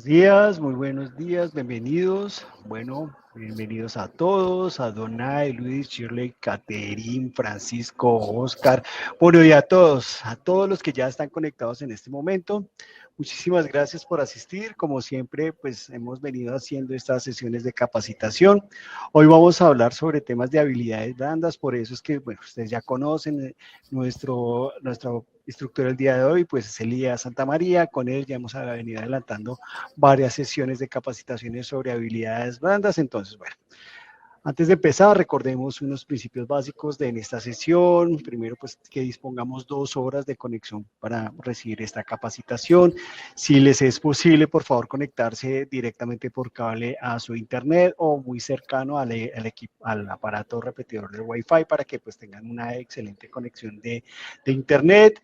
Muy buenos días, bienvenidos. Bueno, bienvenidos a todos, a Donay, Luis, Shirley, Caterín, Francisco, Oscar, bueno, y a todos los que ya están conectados en este momento. Muchísimas gracias por asistir. Como siempre, pues hemos venido haciendo estas sesiones de capacitación. Hoy vamos a hablar sobre temas de habilidades blandas, por eso es que, bueno, ustedes ya conocen nuestro instructor el día de hoy, pues es Elías Santamaría. Con él ya hemos venido adelantando varias sesiones de capacitaciones sobre habilidades blandas. Entonces, bueno, antes de empezar, recordemos unos principios básicos de en esta sesión. Primero, pues que dispongamos 2 horas de conexión para recibir esta capacitación. Si les es posible, por favor, conectarse directamente por cable a su internet o muy cercano al aparato repetidor del Wi-Fi para que pues tengan una excelente conexión de internet.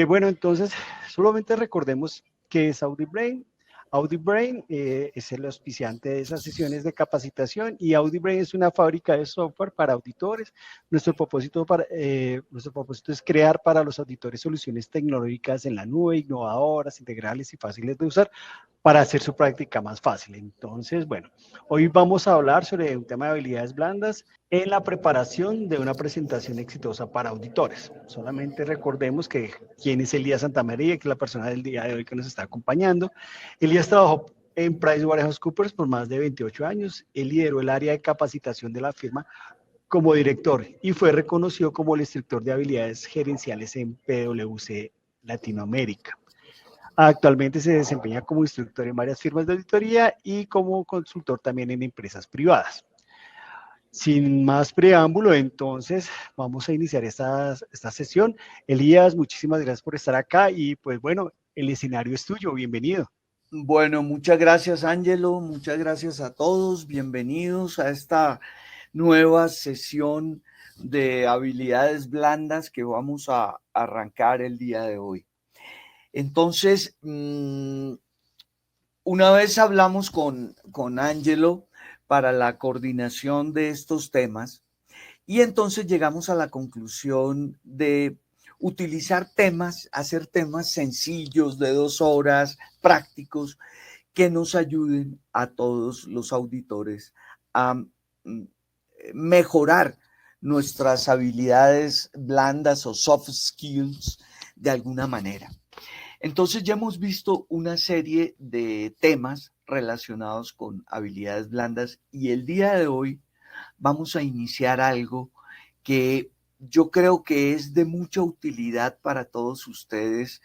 Bueno, entonces, solamente recordemos qué es AudiBrain. AudiBrain es el auspiciante de esas sesiones de capacitación y AudiBrain es una fábrica de software para auditores. Nuestro propósito es crear para los auditores soluciones tecnológicas en la nube, innovadoras, integrales y fáciles de usar para hacer su práctica más fácil. Entonces, bueno, hoy vamos a hablar sobre un tema de habilidades blandas en la preparación de una presentación exitosa para auditores. Solamente recordemos que quién es Elías Santamaría, que es la persona del día de hoy que nos está acompañando. Elías trabajó en PricewaterhouseCoopers por más de 28 años. Él lideró el área de capacitación de la firma como director y fue reconocido como el instructor de habilidades gerenciales en PwC Latinoamérica. Actualmente se desempeña como instructor en varias firmas de auditoría y como consultor también en empresas privadas. Sin más preámbulo, entonces vamos a iniciar esta sesión. Elías, muchísimas gracias por estar acá y pues bueno, el escenario es tuyo, bienvenido. Bueno, muchas gracias, Ángelo, muchas gracias a todos, bienvenidos a esta nueva sesión de habilidades blandas que vamos a arrancar el día de hoy. Entonces, una vez hablamos con Ángelo para la coordinación de estos temas y entonces llegamos a la conclusión de utilizar temas, hacer temas sencillos de 2 horas, prácticos, que nos ayuden a todos los auditores a mejorar nuestras habilidades blandas o soft skills de alguna manera. Entonces ya hemos visto una serie de temas relacionados con habilidades blandas y el día de hoy vamos a iniciar algo que yo creo que es de mucha utilidad para todos ustedes,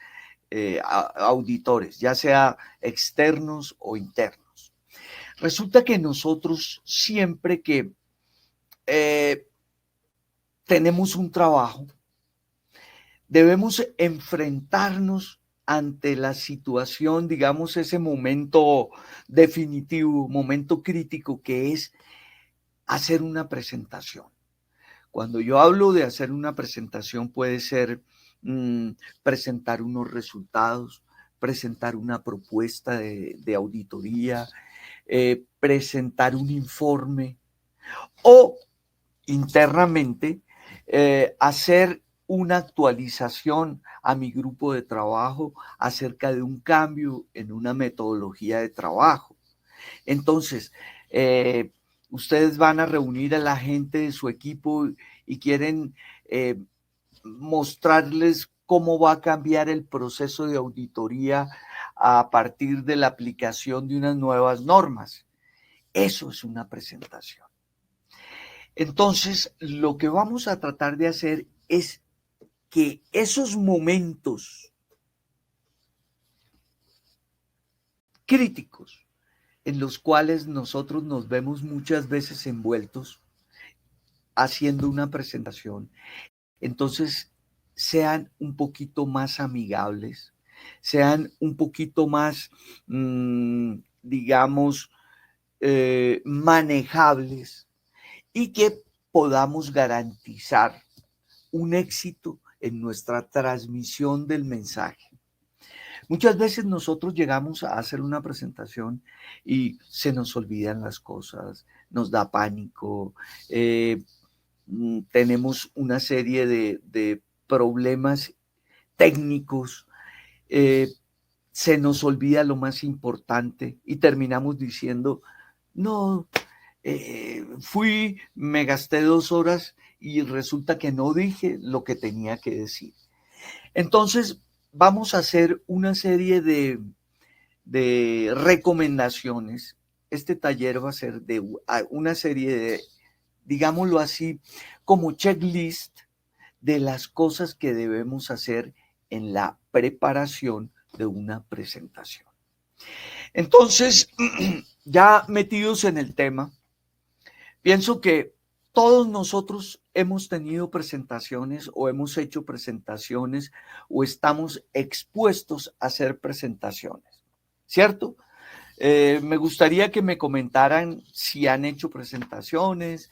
auditores, ya sea externos o internos. Resulta que nosotros siempre que eh, tenemos un trabajo, debemos enfrentarnos ante la situación, digamos, ese momento definitivo, momento crítico que es hacer una presentación. Cuando yo hablo de hacer una presentación puede ser presentar unos resultados, presentar una propuesta de auditoría, presentar un informe o internamente hacer una actualización a mi grupo de trabajo acerca de un cambio en una metodología de trabajo. Entonces, ustedes van a reunir a la gente de su equipo y quieren mostrarles cómo va a cambiar el proceso de auditoría a partir de la aplicación de unas nuevas normas. Eso es una presentación. Entonces, lo que vamos a tratar de hacer es que esos momentos críticos en los cuales nosotros nos vemos muchas veces envueltos haciendo una presentación, entonces sean un poquito más amigables, sean un poquito más, digamos, manejables y que podamos garantizar un éxito en nuestra transmisión del mensaje. Muchas veces nosotros llegamos a hacer una presentación y se nos olvidan las cosas, nos da pánico, tenemos una serie de problemas técnicos se nos olvida lo más importante y terminamos diciendo, no, me gasté 2 horas y resulta que no dije lo que tenía que decir. Entonces, vamos a hacer una serie de recomendaciones. Este taller va a ser de una serie de, digámoslo así, como checklist de las cosas que debemos hacer en la preparación de una presentación. Entonces, ya metidos en el tema, pienso que todos nosotros hemos tenido presentaciones o hemos hecho presentaciones o estamos expuestos a hacer presentaciones, ¿cierto? Me gustaría que me comentaran si han hecho presentaciones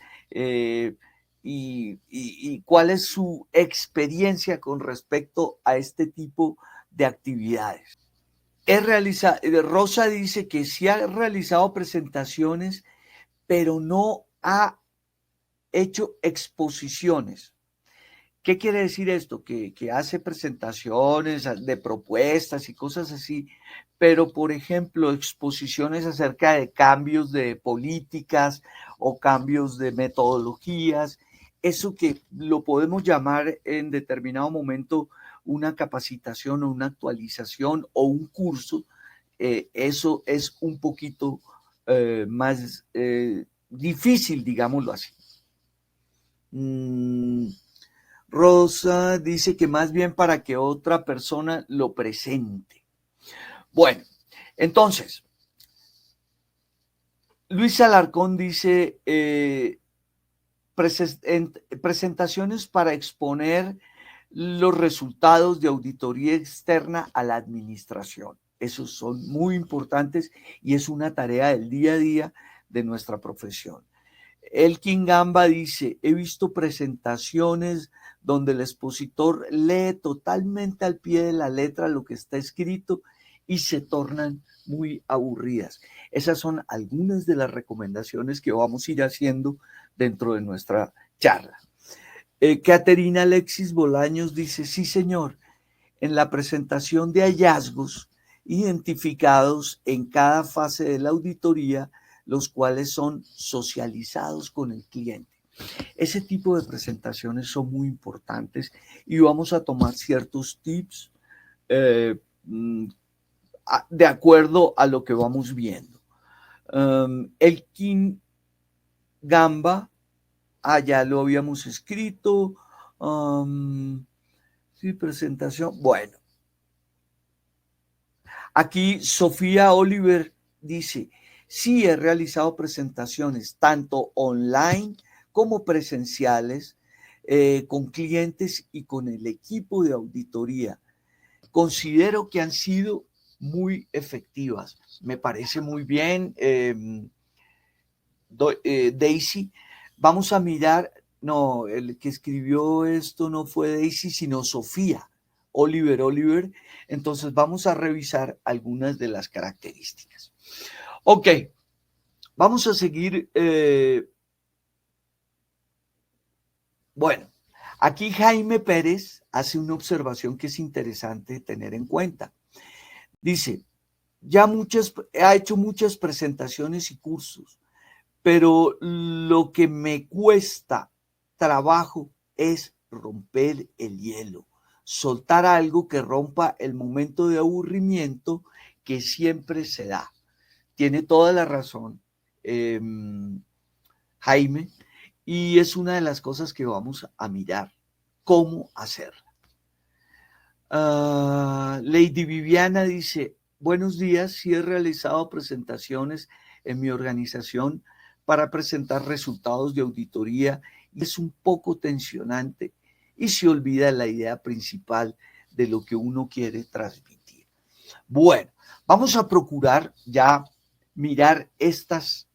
y cuál es su experiencia con respecto a este tipo de actividades. Rosa dice que sí ha realizado presentaciones, pero no ha hecho exposiciones. ¿Qué quiere decir esto? Que hace presentaciones de propuestas y cosas así, pero por ejemplo, exposiciones acerca de cambios de políticas o cambios de metodologías, eso que lo podemos llamar en determinado momento una capacitación o una actualización o un curso, eso es un poquito más difícil, digámoslo así. Rosa dice que más bien para que otra persona lo presente. Bueno, entonces, Luis Alarcón dice presentaciones para exponer los resultados de auditoría externa a la administración. Esos son muy importantes y es una tarea del día a día de nuestra profesión. Elkin Gamba dice, he visto presentaciones donde el expositor lee totalmente al pie de la letra lo que está escrito y se tornan muy aburridas. Esas son algunas de las recomendaciones que vamos a ir haciendo dentro de nuestra charla. Caterina Alexis Bolaños dice, sí señor, en la presentación de hallazgos identificados en cada fase de la auditoría, los cuales son socializados con el cliente. Ese tipo de presentaciones son muy importantes y vamos a tomar ciertos tips de acuerdo a lo que vamos viendo. Elkin Gamba, ya lo habíamos escrito. Sí, presentación. Bueno. Aquí Sofía Oliver dice, sí he realizado presentaciones tanto online como presenciales con clientes y con el equipo de auditoría. Considero que han sido muy efectivas. Me parece muy bien, Daisy. Vamos a mirar, no, el que escribió esto no fue Daisy, sino Sofía Oliver. Entonces vamos a revisar algunas de las características. Ok, vamos a seguir. Bueno, aquí Jaime Pérez hace una observación que es interesante tener en cuenta. Dice, ha hecho muchas presentaciones y cursos, pero lo que me cuesta trabajo es romper el hielo, soltar algo que rompa el momento de aburrimiento que siempre se da. Tiene toda la razón, Jaime, y es una de las cosas que vamos a mirar, cómo hacerla. Lady Viviana dice, buenos días, sí he realizado presentaciones en mi organización para presentar resultados de auditoría y es un poco tensionante y se olvida la idea principal de lo que uno quiere transmitir. Bueno, vamos a procurar ya mirar estas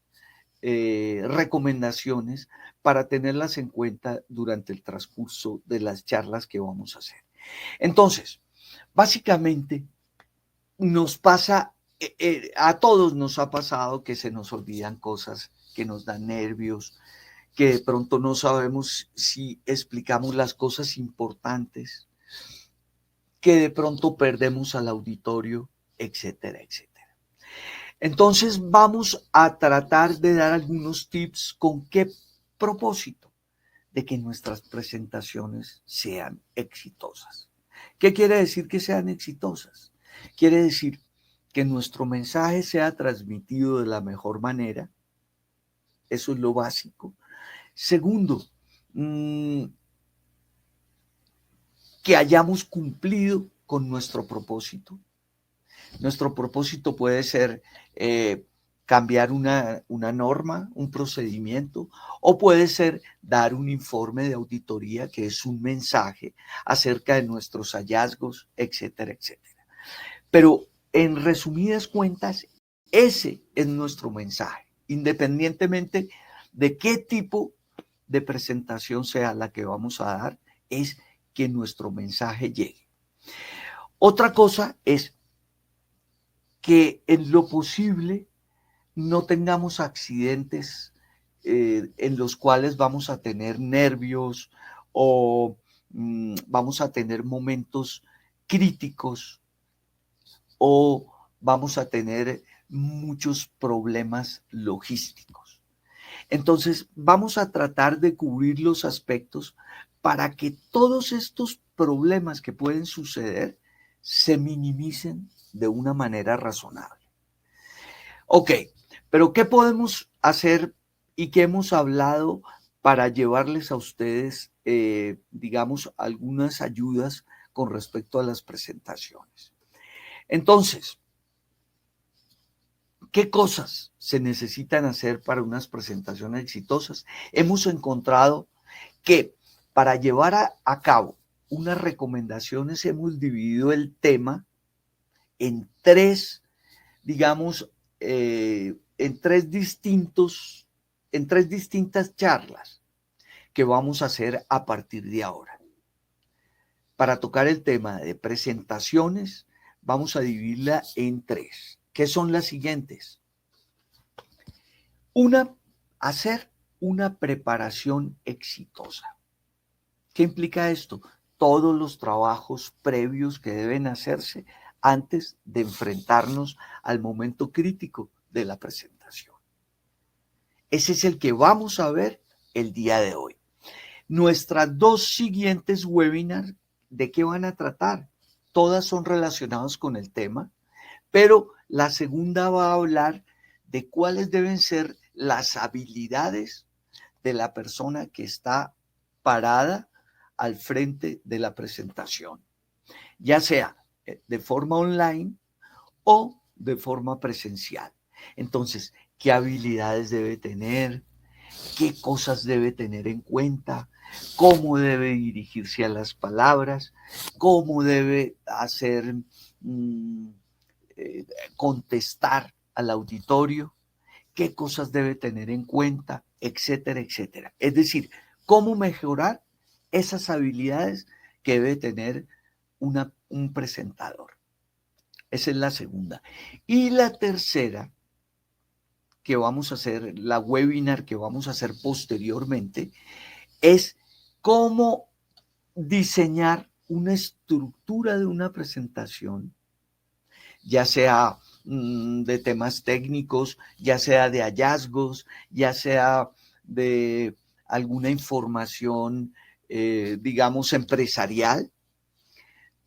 recomendaciones para tenerlas en cuenta durante el transcurso de las charlas que vamos a hacer. Entonces, básicamente nos pasa, a todos nos ha pasado que se nos olvidan cosas, que nos dan nervios, que de pronto no sabemos si explicamos las cosas importantes, que de pronto perdemos al auditorio, etcétera, etcétera. Entonces vamos a tratar de dar algunos tips con qué propósito, de que nuestras presentaciones sean exitosas. ¿Qué quiere decir que sean exitosas? Quiere decir que nuestro mensaje sea transmitido de la mejor manera. Eso es lo básico. Segundo, que hayamos cumplido con nuestro propósito. Nuestro propósito puede ser cambiar una norma, un procedimiento, o puede ser dar un informe de auditoría, que es un mensaje acerca de nuestros hallazgos, etcétera, etcétera. Pero en resumidas cuentas, ese es nuestro mensaje, independientemente de qué tipo de presentación sea la que vamos a dar, es que nuestro mensaje llegue. Otra cosa es que en lo posible no tengamos accidentes en los cuales vamos a tener nervios o vamos a tener momentos críticos o vamos a tener muchos problemas logísticos. Entonces, vamos a tratar de cubrir los aspectos para que todos estos problemas que pueden suceder se minimicen de una manera razonable. Ok, pero ¿qué podemos hacer y qué hemos hablado para llevarles a ustedes, digamos, algunas ayudas con respecto a las presentaciones? Entonces, ¿qué cosas se necesitan hacer para unas presentaciones exitosas? Hemos encontrado que para llevar a cabo unas recomendaciones hemos dividido el tema en tres, digamos, en tres distintas charlas que vamos a hacer a partir de ahora. Para tocar el tema de presentaciones, vamos a dividirla en tres, que son las siguientes. Una, hacer una preparación exitosa. ¿Qué implica esto? Todos los trabajos previos que deben hacerse antes de enfrentarnos al momento crítico de la presentación. Ese es el que vamos a ver el día de hoy. Nuestras dos siguientes webinars, ¿de qué van a tratar? Todas son relacionadas con el tema, pero la segunda va a hablar de cuáles deben ser las habilidades de la persona que está parada al frente de la presentación, ya sea de forma online o de forma presencial. Entonces, ¿qué habilidades debe tener? ¿Qué cosas debe tener en cuenta? ¿Cómo debe dirigirse a las palabras? ¿Cómo debe hacer, contestar al auditorio? ¿Qué cosas debe tener en cuenta? Etcétera, etcétera. Es decir, ¿cómo mejorar esas habilidades que debe tener un presentador? Esa es la segunda. Y la tercera, que vamos a hacer, la webinar que vamos a hacer posteriormente, es cómo diseñar una estructura de una presentación, ya sea de temas técnicos, ya sea de hallazgos, ya sea de alguna información, digamos, empresarial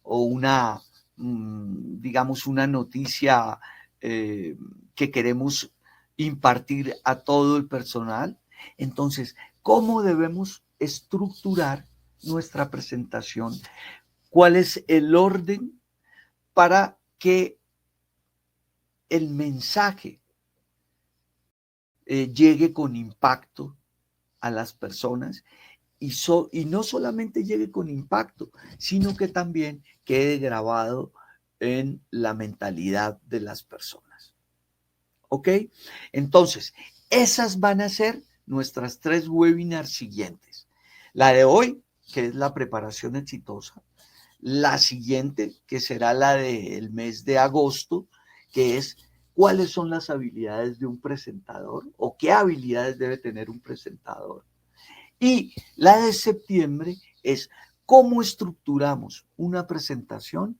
o una, digamos, una noticia que queremos impartir a todo el personal. Entonces, ¿cómo debemos estructurar nuestra presentación? ¿Cuál es el orden para que el mensaje llegue con impacto a las personas y no solamente llegue con impacto, sino que también quede grabado en la mentalidad de las personas? ¿Ok? Entonces, esas van a ser nuestras tres webinars siguientes. La de hoy, que es la preparación exitosa. La siguiente, que será la del mes de agosto, que es cuáles son las habilidades de un presentador o qué habilidades debe tener un presentador. Y la de septiembre es cómo estructuramos una presentación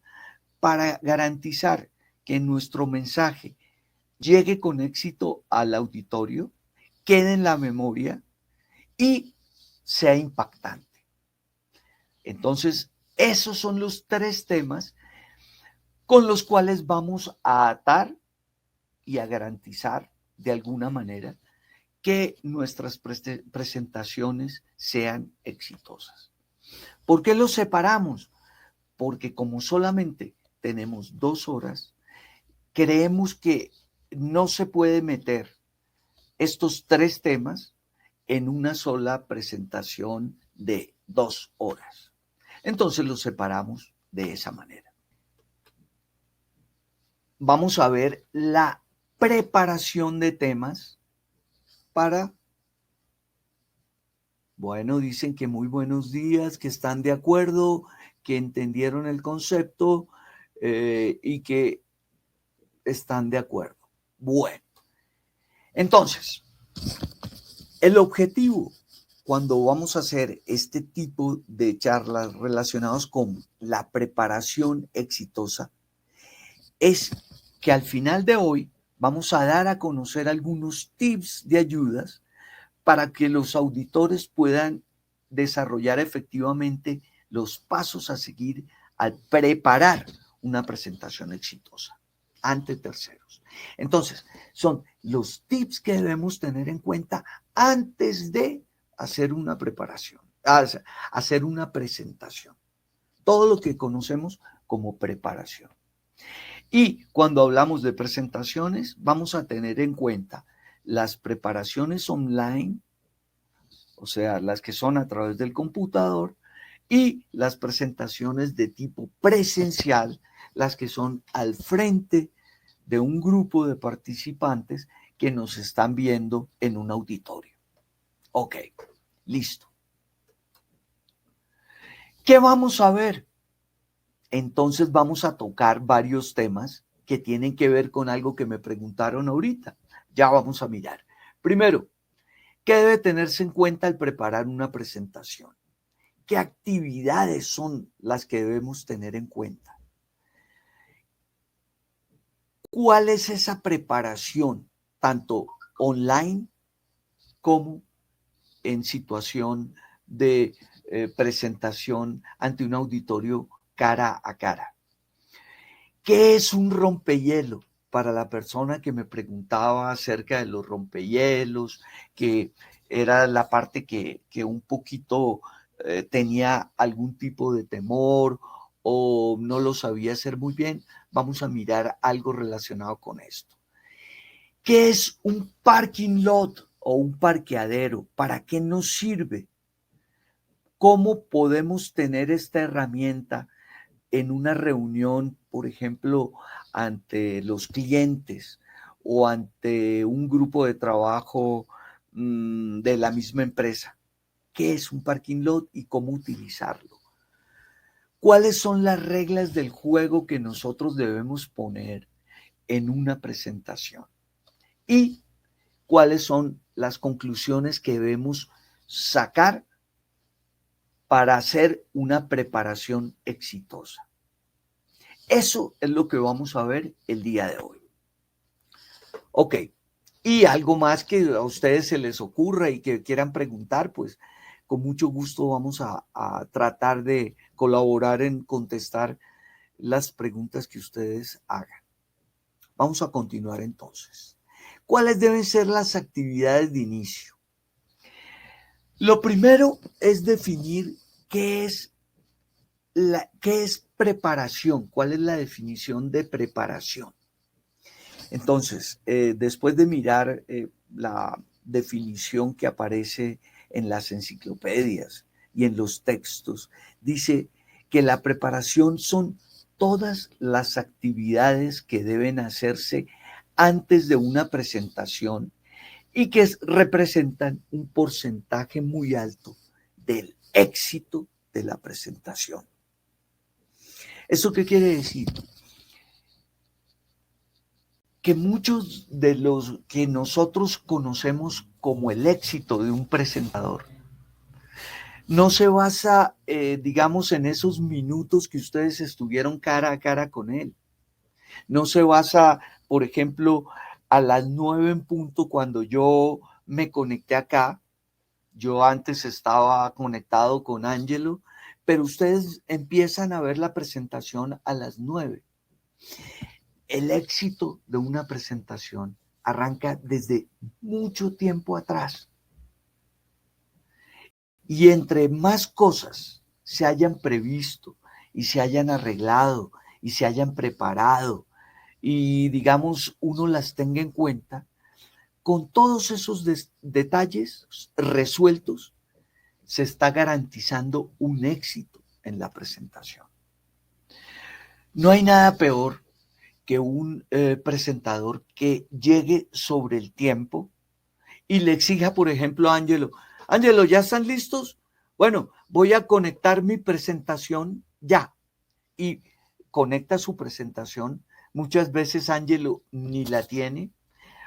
para garantizar que nuestro mensaje llegue con éxito al auditorio, quede en la memoria y sea impactante. Entonces, esos son los 3 temas con los cuales vamos a atar y a garantizar de alguna manera que nuestras presentaciones sean exitosas. ¿Por qué los separamos? Porque como solamente tenemos 2 horas, creemos que no se puede meter estos 3 temas en una sola presentación de 2 horas. Entonces los separamos de esa manera. Vamos a ver la preparación de temas para, bueno, dicen que muy buenos días, que están de acuerdo, que entendieron el concepto y que están de acuerdo. Bueno, entonces, el objetivo cuando vamos a hacer este tipo de charlas relacionadas con la preparación exitosa es que al final de hoy vamos a dar a conocer algunos tips de ayudas para que los auditores puedan desarrollar efectivamente los pasos a seguir al preparar una presentación exitosa ante terceros. Entonces, son los tips que debemos tener en cuenta antes de hacer una preparación, hacer una presentación. Todo lo que conocemos como preparación. Y cuando hablamos de presentaciones, vamos a tener en cuenta las preparaciones online, o sea, las que son a través del computador, y las presentaciones de tipo presencial, las que son al frente de un grupo de participantes que nos están viendo en un auditorio. Ok, listo. ¿Qué vamos a ver? Entonces vamos a tocar varios temas que tienen que ver con algo que me preguntaron ahorita. Ya vamos a mirar. Primero, ¿qué debe tenerse en cuenta al preparar una presentación? ¿Qué actividades son las que debemos tener en cuenta? ¿Cuál es esa preparación, tanto online como en situación de presentación ante un auditorio cara a cara? ¿Qué es un rompehielo? Para la persona que me preguntaba acerca de los rompehielos, que era la parte que un poquito tenía algún tipo de temor o no lo sabía hacer muy bien, vamos a mirar algo relacionado con esto. ¿Qué es un parking lot o un parqueadero? ¿Para qué nos sirve? ¿Cómo podemos tener esta herramienta en una reunión, por ejemplo, ante los clientes o ante un grupo de trabajo de la misma empresa? ¿Qué es un parking lot y cómo utilizarlo? ¿Cuáles son las reglas del juego que nosotros debemos poner en una presentación? ¿Y cuáles son las conclusiones que debemos sacar para hacer una preparación exitosa? Eso es lo que vamos a ver el día de hoy. Ok, y algo más que a ustedes se les ocurra y que quieran preguntar, pues con mucho gusto vamos a tratar de colaborar en contestar las preguntas que ustedes hagan. Vamos a continuar entonces. ¿Cuáles deben ser las actividades de inicio? Lo primero es definir qué es preparación, cuál es la definición de preparación. Entonces, después de mirar la definición que aparece en las enciclopedias y en los textos, dice que la preparación son todas las actividades que deben hacerse antes de una presentación y que representan un porcentaje muy alto del éxito de la presentación. ¿Eso qué quiere decir? Que muchos de los que nosotros conocemos como el éxito de un presentador no se basa, digamos, en esos minutos que ustedes estuvieron cara a cara con él, No se basa, por ejemplo, a las 9 en punto cuando yo me conecté acá. Yo antes estaba conectado con Ángelo, pero ustedes empiezan a ver la presentación a las 9. El éxito de una presentación arranca desde mucho tiempo atrás. Y entre más cosas se hayan previsto y se hayan arreglado y se hayan preparado y digamos uno las tenga en cuenta, con todos esos detalles resueltos, se está garantizando un éxito en la presentación. No hay nada peor que un presentador que llegue sobre el tiempo y le exija, por ejemplo, a Ángelo, Ángelo, ¿ya están listos? Bueno, voy a conectar mi presentación ya. Y conecta su presentación. Muchas veces Ángelo ni la tiene,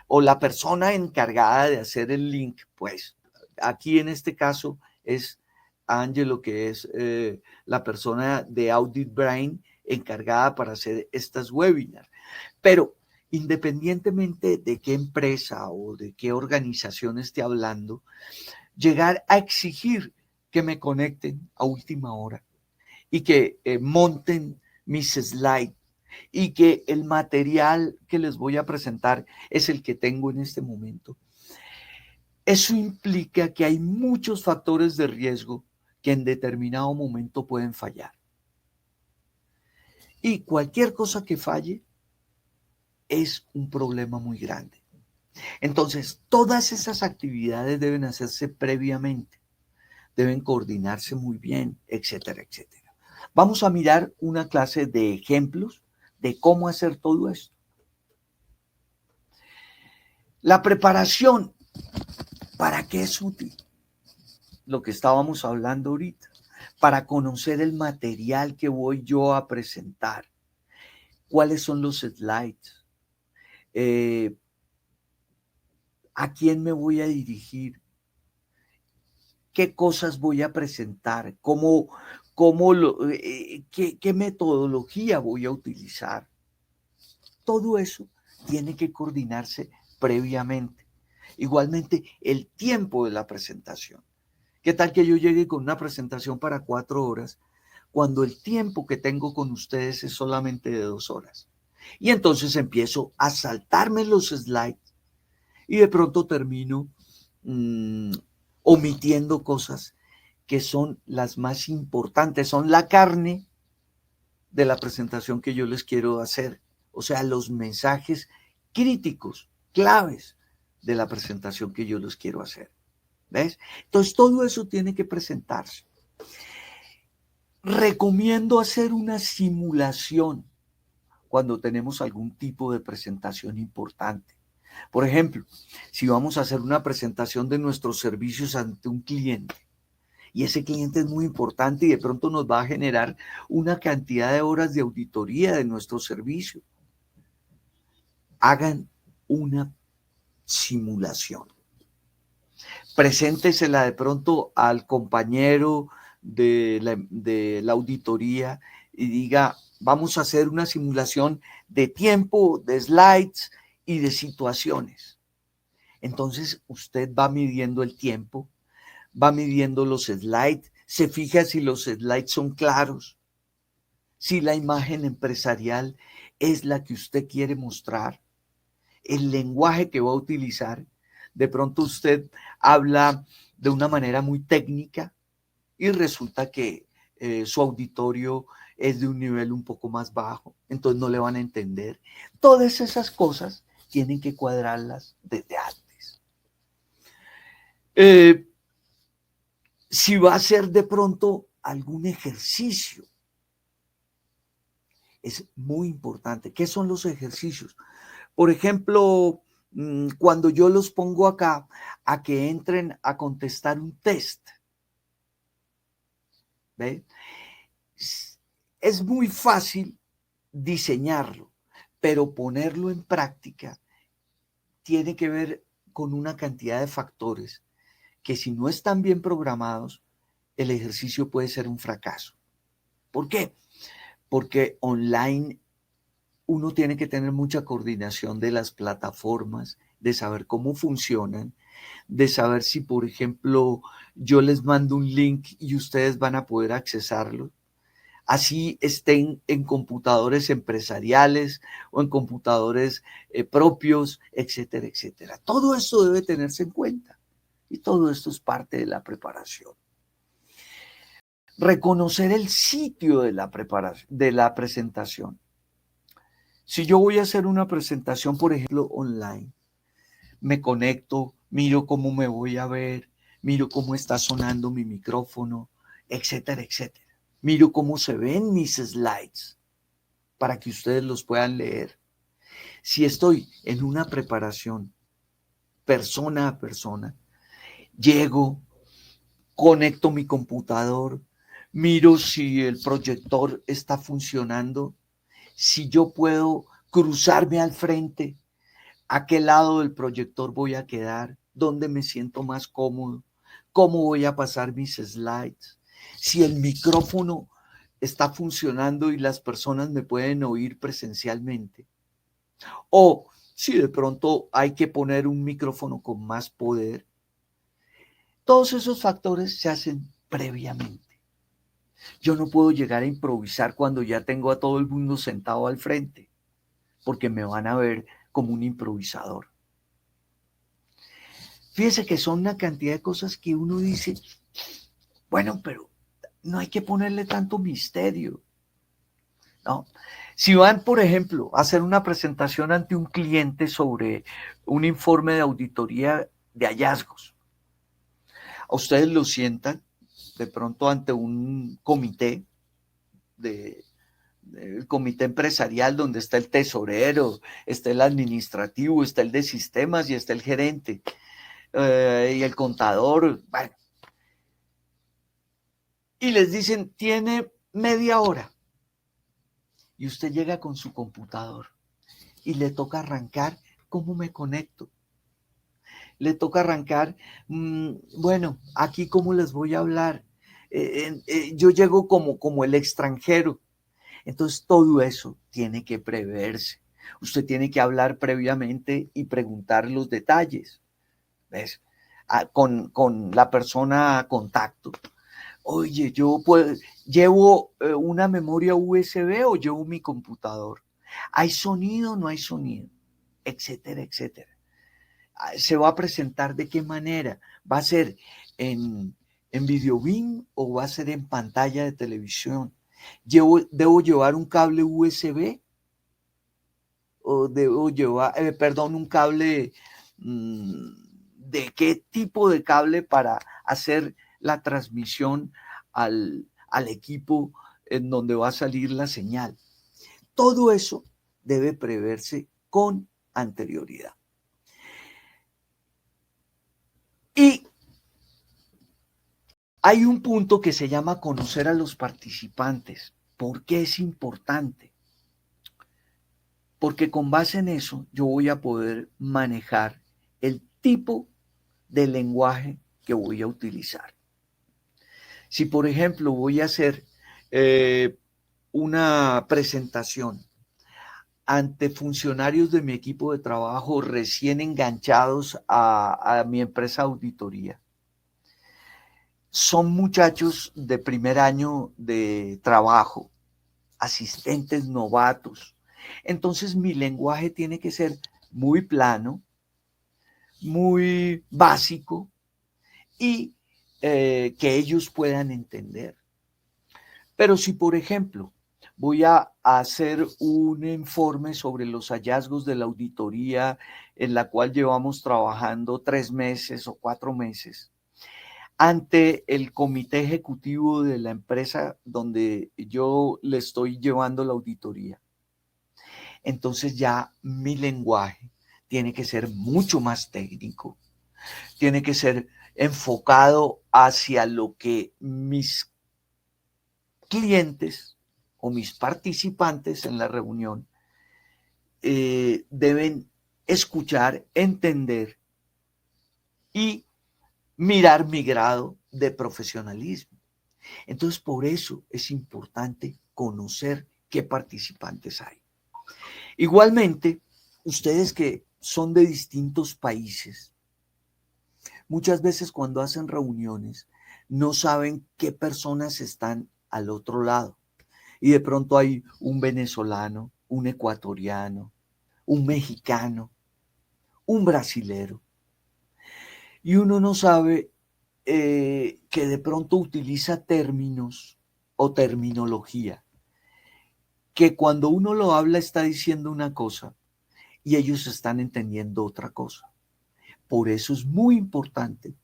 o la persona encargada de hacer el link, pues aquí en este caso es Ángelo, que es la persona de Audit Brain encargada para hacer estas webinars. Pero independientemente de qué empresa o de qué organización esté hablando, llegar a exigir que me conecten a última hora y que monten mis slides y que el material que les voy a presentar es el que tengo en este momento. Eso implica que hay muchos factores de riesgo que en determinado momento pueden fallar. Y cualquier cosa que falle es un problema muy grande. Entonces, todas esas actividades deben hacerse previamente, deben coordinarse muy bien, etcétera, etcétera. Vamos a mirar una clase de ejemplos de cómo hacer todo esto. La preparación, ¿para qué es útil? Lo que estábamos hablando ahorita, para conocer el material que voy yo a presentar, cuáles son los slides, a quién me voy a dirigir, qué cosas voy a presentar, qué metodología voy a utilizar. Todo eso tiene que coordinarse previamente. Igualmente, el tiempo de la presentación. ¿Qué tal que yo llegue con una presentación para 4 horas cuando el tiempo que tengo con ustedes es solamente de 2 horas? Y entonces empiezo a saltarme los slides y de pronto termino omitiendo cosas que son las más importantes, son la carne de la presentación que yo les quiero hacer. O sea, los mensajes críticos, claves de la presentación que yo les quiero hacer. ¿Ves? Entonces, todo eso tiene que presentarse. Recomiendo hacer una simulación cuando tenemos algún tipo de presentación importante. Por ejemplo, si vamos a hacer una presentación de nuestros servicios ante un cliente, y ese cliente es muy importante y de pronto nos va a generar una cantidad de horas de auditoría de nuestro servicio, hagan una simulación. Preséntesela de pronto al compañero de la auditoría y diga, vamos a hacer una simulación de tiempo, de slides y de situaciones. Entonces usted va midiendo el tiempo, va midiendo los slides, se fija si los slides son claros, si la imagen empresarial es la que usted quiere mostrar, el lenguaje que va a utilizar. De pronto usted habla de una manera muy técnica y resulta que su auditorio es de un nivel un poco más bajo, entonces no le van a entender. Todas esas cosas tienen que cuadrarlas desde antes. Si va a ser de pronto algún ejercicio, es muy importante. ¿Qué son los ejercicios? Por ejemplo, cuando yo los pongo acá a que entren a contestar un test, ¿ve? Es muy fácil diseñarlo, pero ponerlo en práctica tiene que ver con una cantidad de factores que si no están bien programados, el ejercicio puede ser un fracaso. ¿Por qué? Porque online uno tiene que tener mucha coordinación de las plataformas, de saber cómo funcionan, de saber si, por ejemplo, yo les mando un link y ustedes van a poder accesarlo. Así estén en computadores empresariales o en computadores propios, etcétera, etcétera. Todo esto debe tenerse en cuenta y todo esto es parte de la preparación. Reconocer el sitio de la preparación, de la presentación. Si yo voy a hacer una presentación, por ejemplo, online, me conecto, miro cómo me voy a ver, miro cómo está sonando mi micrófono, etcétera, etcétera. Miro cómo se ven mis slides para que ustedes los puedan leer. Si estoy en una preparación persona a persona, llego, conecto mi computador, miro si el proyector está funcionando, si yo puedo cruzarme al frente, a qué lado del proyector voy a quedar, dónde me siento más cómodo, cómo voy a pasar mis slides, si el micrófono está funcionando y las personas me pueden oír presencialmente, o si de pronto hay que poner un micrófono con más poder. Todos esos factores se hacen previamente. Yo no puedo llegar a improvisar cuando ya tengo a todo el mundo sentado al frente, porque me van a ver como un improvisador. Fíjese que son una cantidad de cosas que uno dice, bueno, pero no hay que ponerle tanto misterio, ¿no? Si van, por ejemplo, a hacer una presentación ante un cliente sobre un informe de auditoría de hallazgos, a ustedes lo sientan de pronto ante un comité el comité empresarial donde está el tesorero, está el administrativo, está el de sistemas y está el gerente y el contador. Bueno. Y les dicen, tiene media hora. Y usted llega con su computador y le toca arrancar. ¿Cómo me conecto? Le toca arrancar, bueno, aquí cómo les voy a hablar. Yo llego como el extranjero. Entonces todo eso tiene que preverse. Usted tiene que hablar previamente y preguntar los detalles, ¿ves? Con la persona a contacto. Oye, ¿llevo una memoria USB o llevo mi computador? ¿Hay sonido o no hay sonido? Etcétera, etcétera. ¿Se va a presentar de qué manera? ¿Va a ser en videobeam o va a ser en pantalla de televisión? ¿Debo llevar un cable USB? ¿O debo llevar, un cable, de qué tipo de cable para hacer la transmisión al equipo en donde va a salir la señal? Todo eso debe preverse con anterioridad. Y hay un punto que se llama conocer a los participantes. ¿Por qué es importante? Porque con base en eso yo voy a poder manejar el tipo de lenguaje que voy a utilizar. Si, por ejemplo, voy a hacer una presentación ante funcionarios de mi equipo de trabajo recién enganchados a mi empresa auditoría, son muchachos de primer año de trabajo, asistentes novatos. Entonces mi lenguaje tiene que ser muy plano, muy básico y que ellos puedan entender. Pero si, por ejemplo, voy a hacer un informe sobre los hallazgos de la auditoría en la cual llevamos trabajando 3 meses o 4 meses, ante el comité ejecutivo de la empresa donde yo le estoy llevando la auditoría, entonces ya mi lenguaje tiene que ser mucho más técnico, tiene que ser enfocado hacia lo que mis clientes o mis participantes en la reunión deben escuchar, entender y mirar mi grado de profesionalismo. Entonces, por eso es importante conocer qué participantes hay. Igualmente, ustedes que son de distintos países, muchas veces cuando hacen reuniones no saben qué personas están al otro lado. Y de pronto hay un venezolano, un ecuatoriano, un mexicano, un brasilero. Y uno no sabe que de pronto utiliza términos o terminología que cuando uno lo habla está diciendo una cosa y ellos están entendiendo otra cosa. Por eso es muy importante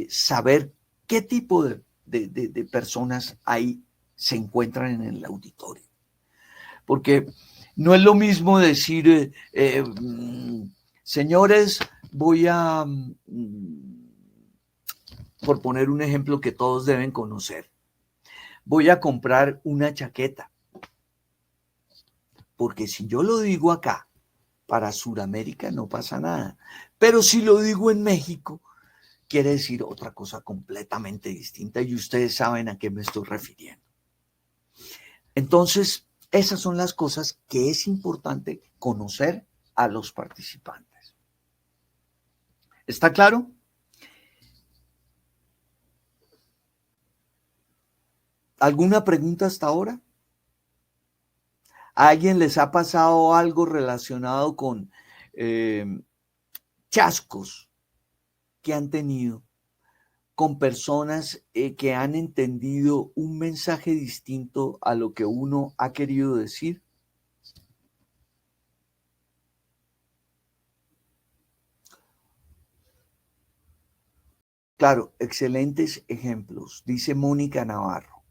saber qué tipo de personas ahí se encuentran en el auditorio. Porque no es lo mismo decir, señores, voy a, por poner un ejemplo que todos deben conocer, voy a comprar una chaqueta. Porque si yo lo digo acá, para Sudamérica no pasa nada. Pero si lo digo en México, quiere decir otra cosa completamente distinta y ustedes saben a qué me estoy refiriendo. Entonces, esas son las cosas que es importante conocer a los participantes. ¿Está claro? ¿Alguna pregunta hasta ahora? ¿A alguien les ha pasado algo relacionado con chascos que han tenido con personas que han entendido un mensaje distinto a lo que uno ha querido decir? Claro, excelentes ejemplos, dice Mónica Navarro.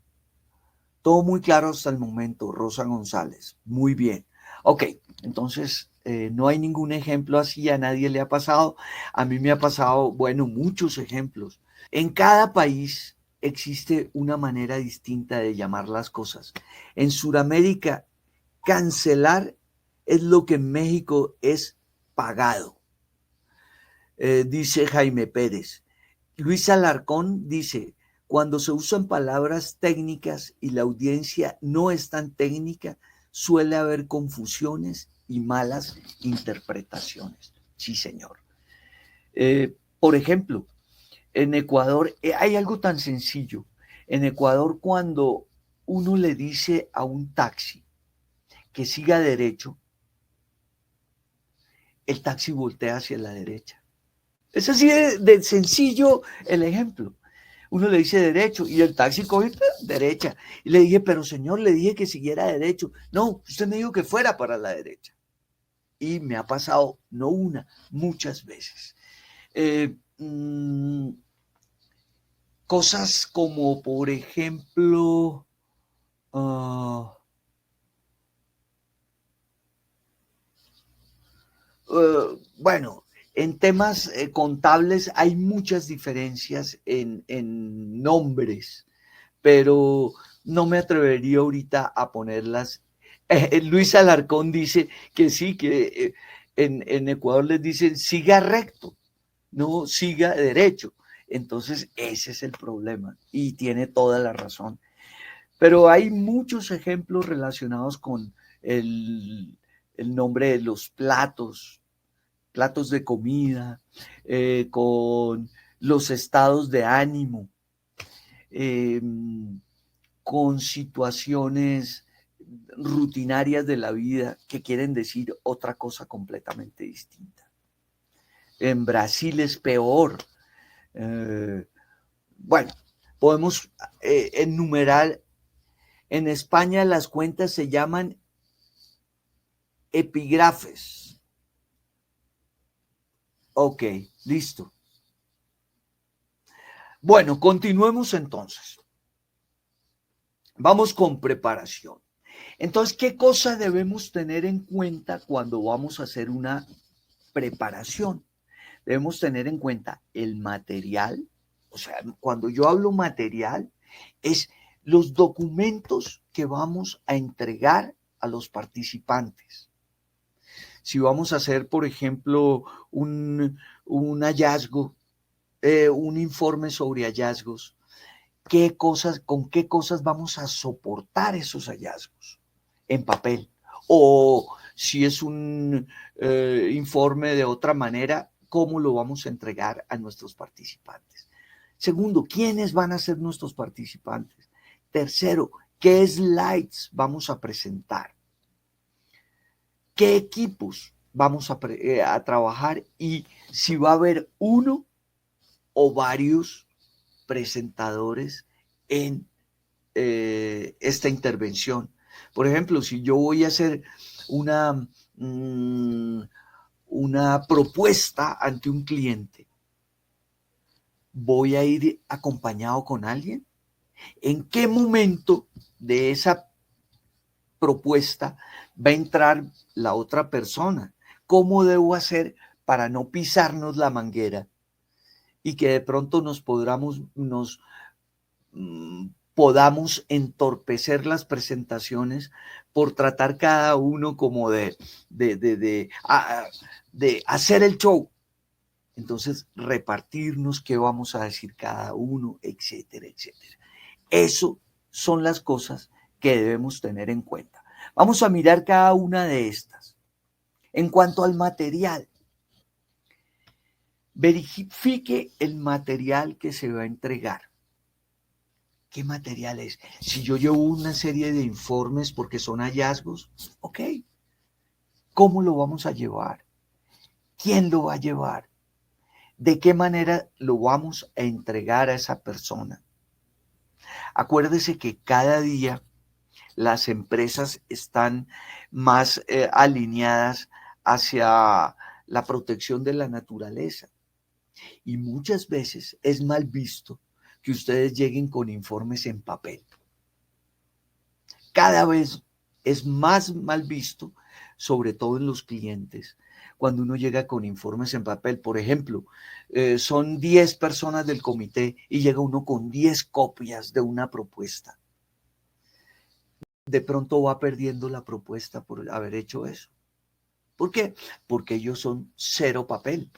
Todo muy claro hasta el momento, Rosa González. Muy bien. Ok, entonces no hay ningún ejemplo así, a nadie le ha pasado. A mí me ha pasado, bueno, muchos ejemplos. En cada país existe una manera distinta de llamar las cosas. En Sudamérica, cancelar es lo que en México es pagado, dice Jaime Pérez. Luis Alarcón dice, cuando se usan palabras técnicas y la audiencia no es tan técnica, suele haber confusiones y malas interpretaciones. Sí, señor. Por ejemplo, en Ecuador hay algo tan sencillo. En Ecuador, cuando uno le dice a un taxi que siga derecho, el taxi voltea hacia la derecha. Es así de sencillo el ejemplo. Uno le dice derecho y el taxi coge derecha. Y le dije, pero señor, le dije que siguiera derecho. No, usted me dijo que fuera para la derecha. Y me ha pasado, no una, muchas veces. Cosas como, por ejemplo, bueno, en temas contables hay muchas diferencias en nombres, pero no me atrevería ahorita a ponerlas. Luis Alarcón dice que sí, que en Ecuador les dicen siga recto, no siga derecho. Entonces ese es el problema y tiene toda la razón. Pero hay muchos ejemplos relacionados con el nombre de los platos de comida, con los estados de ánimo, con situaciones rutinarias de la vida que quieren decir otra cosa completamente distinta. En Brasil es peor. Bueno, podemos enumerar. En España las cuentas se llaman epígrafes. Ok, listo. Bueno, continuemos entonces. Vamos con preparación. Entonces, ¿qué cosa debemos tener en cuenta cuando vamos a hacer una preparación? Debemos tener en cuenta el material. O sea, cuando yo hablo material, es los documentos que vamos a entregar a los participantes. Si vamos a hacer, por ejemplo, un hallazgo, un informe sobre hallazgos, con qué cosas vamos a soportar esos hallazgos en papel O si es un informe de otra manera, ¿cómo lo vamos a entregar a nuestros participantes? Segundo, ¿quiénes van a ser nuestros participantes? Tercero, ¿qué slides vamos a presentar? ¿Qué equipos vamos a trabajar? Y si va a haber uno o varios presentadores en esta intervención. Por ejemplo, si yo voy a hacer una, una propuesta ante un cliente, ¿voy a ir acompañado con alguien? ¿En qué momento de esa propuesta va a entrar la otra persona? ¿Cómo debo hacer para no pisarnos la manguera y que de pronto podamos entorpecer las presentaciones por tratar cada uno como de hacer el show? Entonces, repartirnos qué vamos a decir cada uno, etcétera, etcétera. Eso son las cosas que debemos tener en cuenta. Vamos a mirar cada una de estas. En cuanto al material, verifique el material que se va a entregar. ¿Qué material es? Si yo llevo una serie de informes porque son hallazgos, ok. ¿Cómo lo vamos a llevar? ¿Quién lo va a llevar? ¿De qué manera lo vamos a entregar a esa persona? Acuérdese que cada día las empresas están más alineadas hacia la protección de la naturaleza. Y muchas veces es mal visto que ustedes lleguen con informes en papel. Cada vez es más mal visto, sobre todo en los clientes, cuando uno llega con informes en papel. Por ejemplo, son 10 personas del comité y llega uno con 10 copias de una propuesta. De pronto va perdiendo la propuesta por haber hecho eso. ¿Por qué? Porque ellos son cero papel.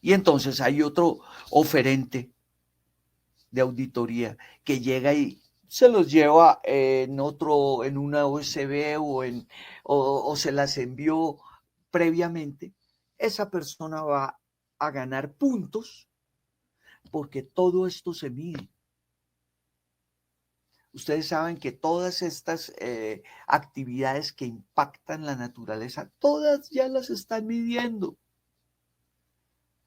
Y entonces hay otro oferente de auditoría que llega y se los lleva en una USB o se las envió previamente. Esa persona va a ganar puntos porque todo esto se mide. Ustedes saben que todas estas actividades que impactan la naturaleza, todas ya las están midiendo.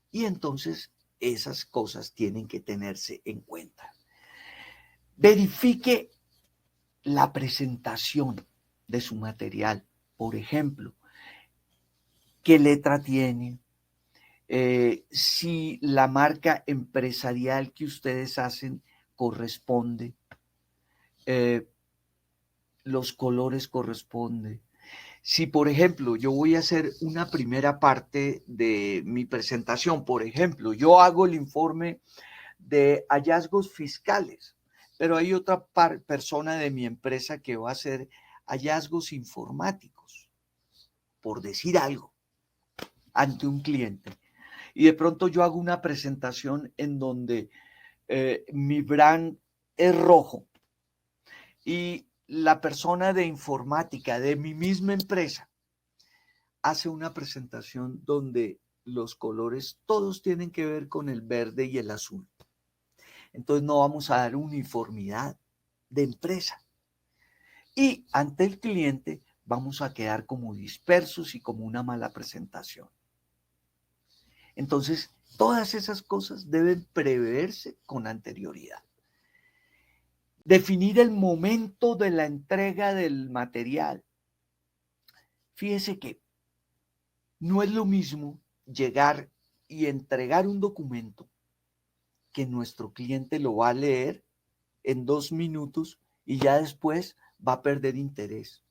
Y entonces esas cosas tienen que tenerse en cuenta. Verifique la presentación de su material. Por ejemplo, qué letra tiene, si la marca empresarial que ustedes hacen corresponde, los colores corresponden. Si, por ejemplo, yo voy a hacer una primera parte de mi presentación, por ejemplo, yo hago el informe de hallazgos fiscales, pero hay otra persona de mi empresa que va a hacer hallazgos informáticos, por decir algo, ante un cliente. Y de pronto yo hago una presentación en donde mi brand es rojo y la persona de informática de mi misma empresa hace una presentación donde los colores todos tienen que ver con el verde y el azul. Entonces no vamos a dar uniformidad de empresa. Y ante el cliente vamos a quedar como dispersos y como una mala presentación. Entonces, todas esas cosas deben preverse con anterioridad. Definir el momento de la entrega del material. Fíjese que no es lo mismo llegar y entregar un documento que nuestro cliente lo va a leer en 2 minutos y ya después va a perder interés,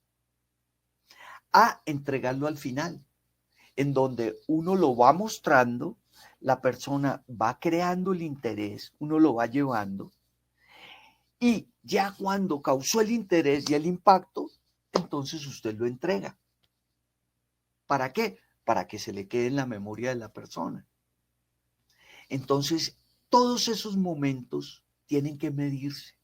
a entregarlo al final, en donde uno lo va mostrando, la persona va creando el interés, uno lo va llevando, y ya cuando causó el interés y el impacto, entonces usted lo entrega. ¿Para qué? Para que se le quede en la memoria de la persona. Entonces, todos esos momentos tienen que medirse.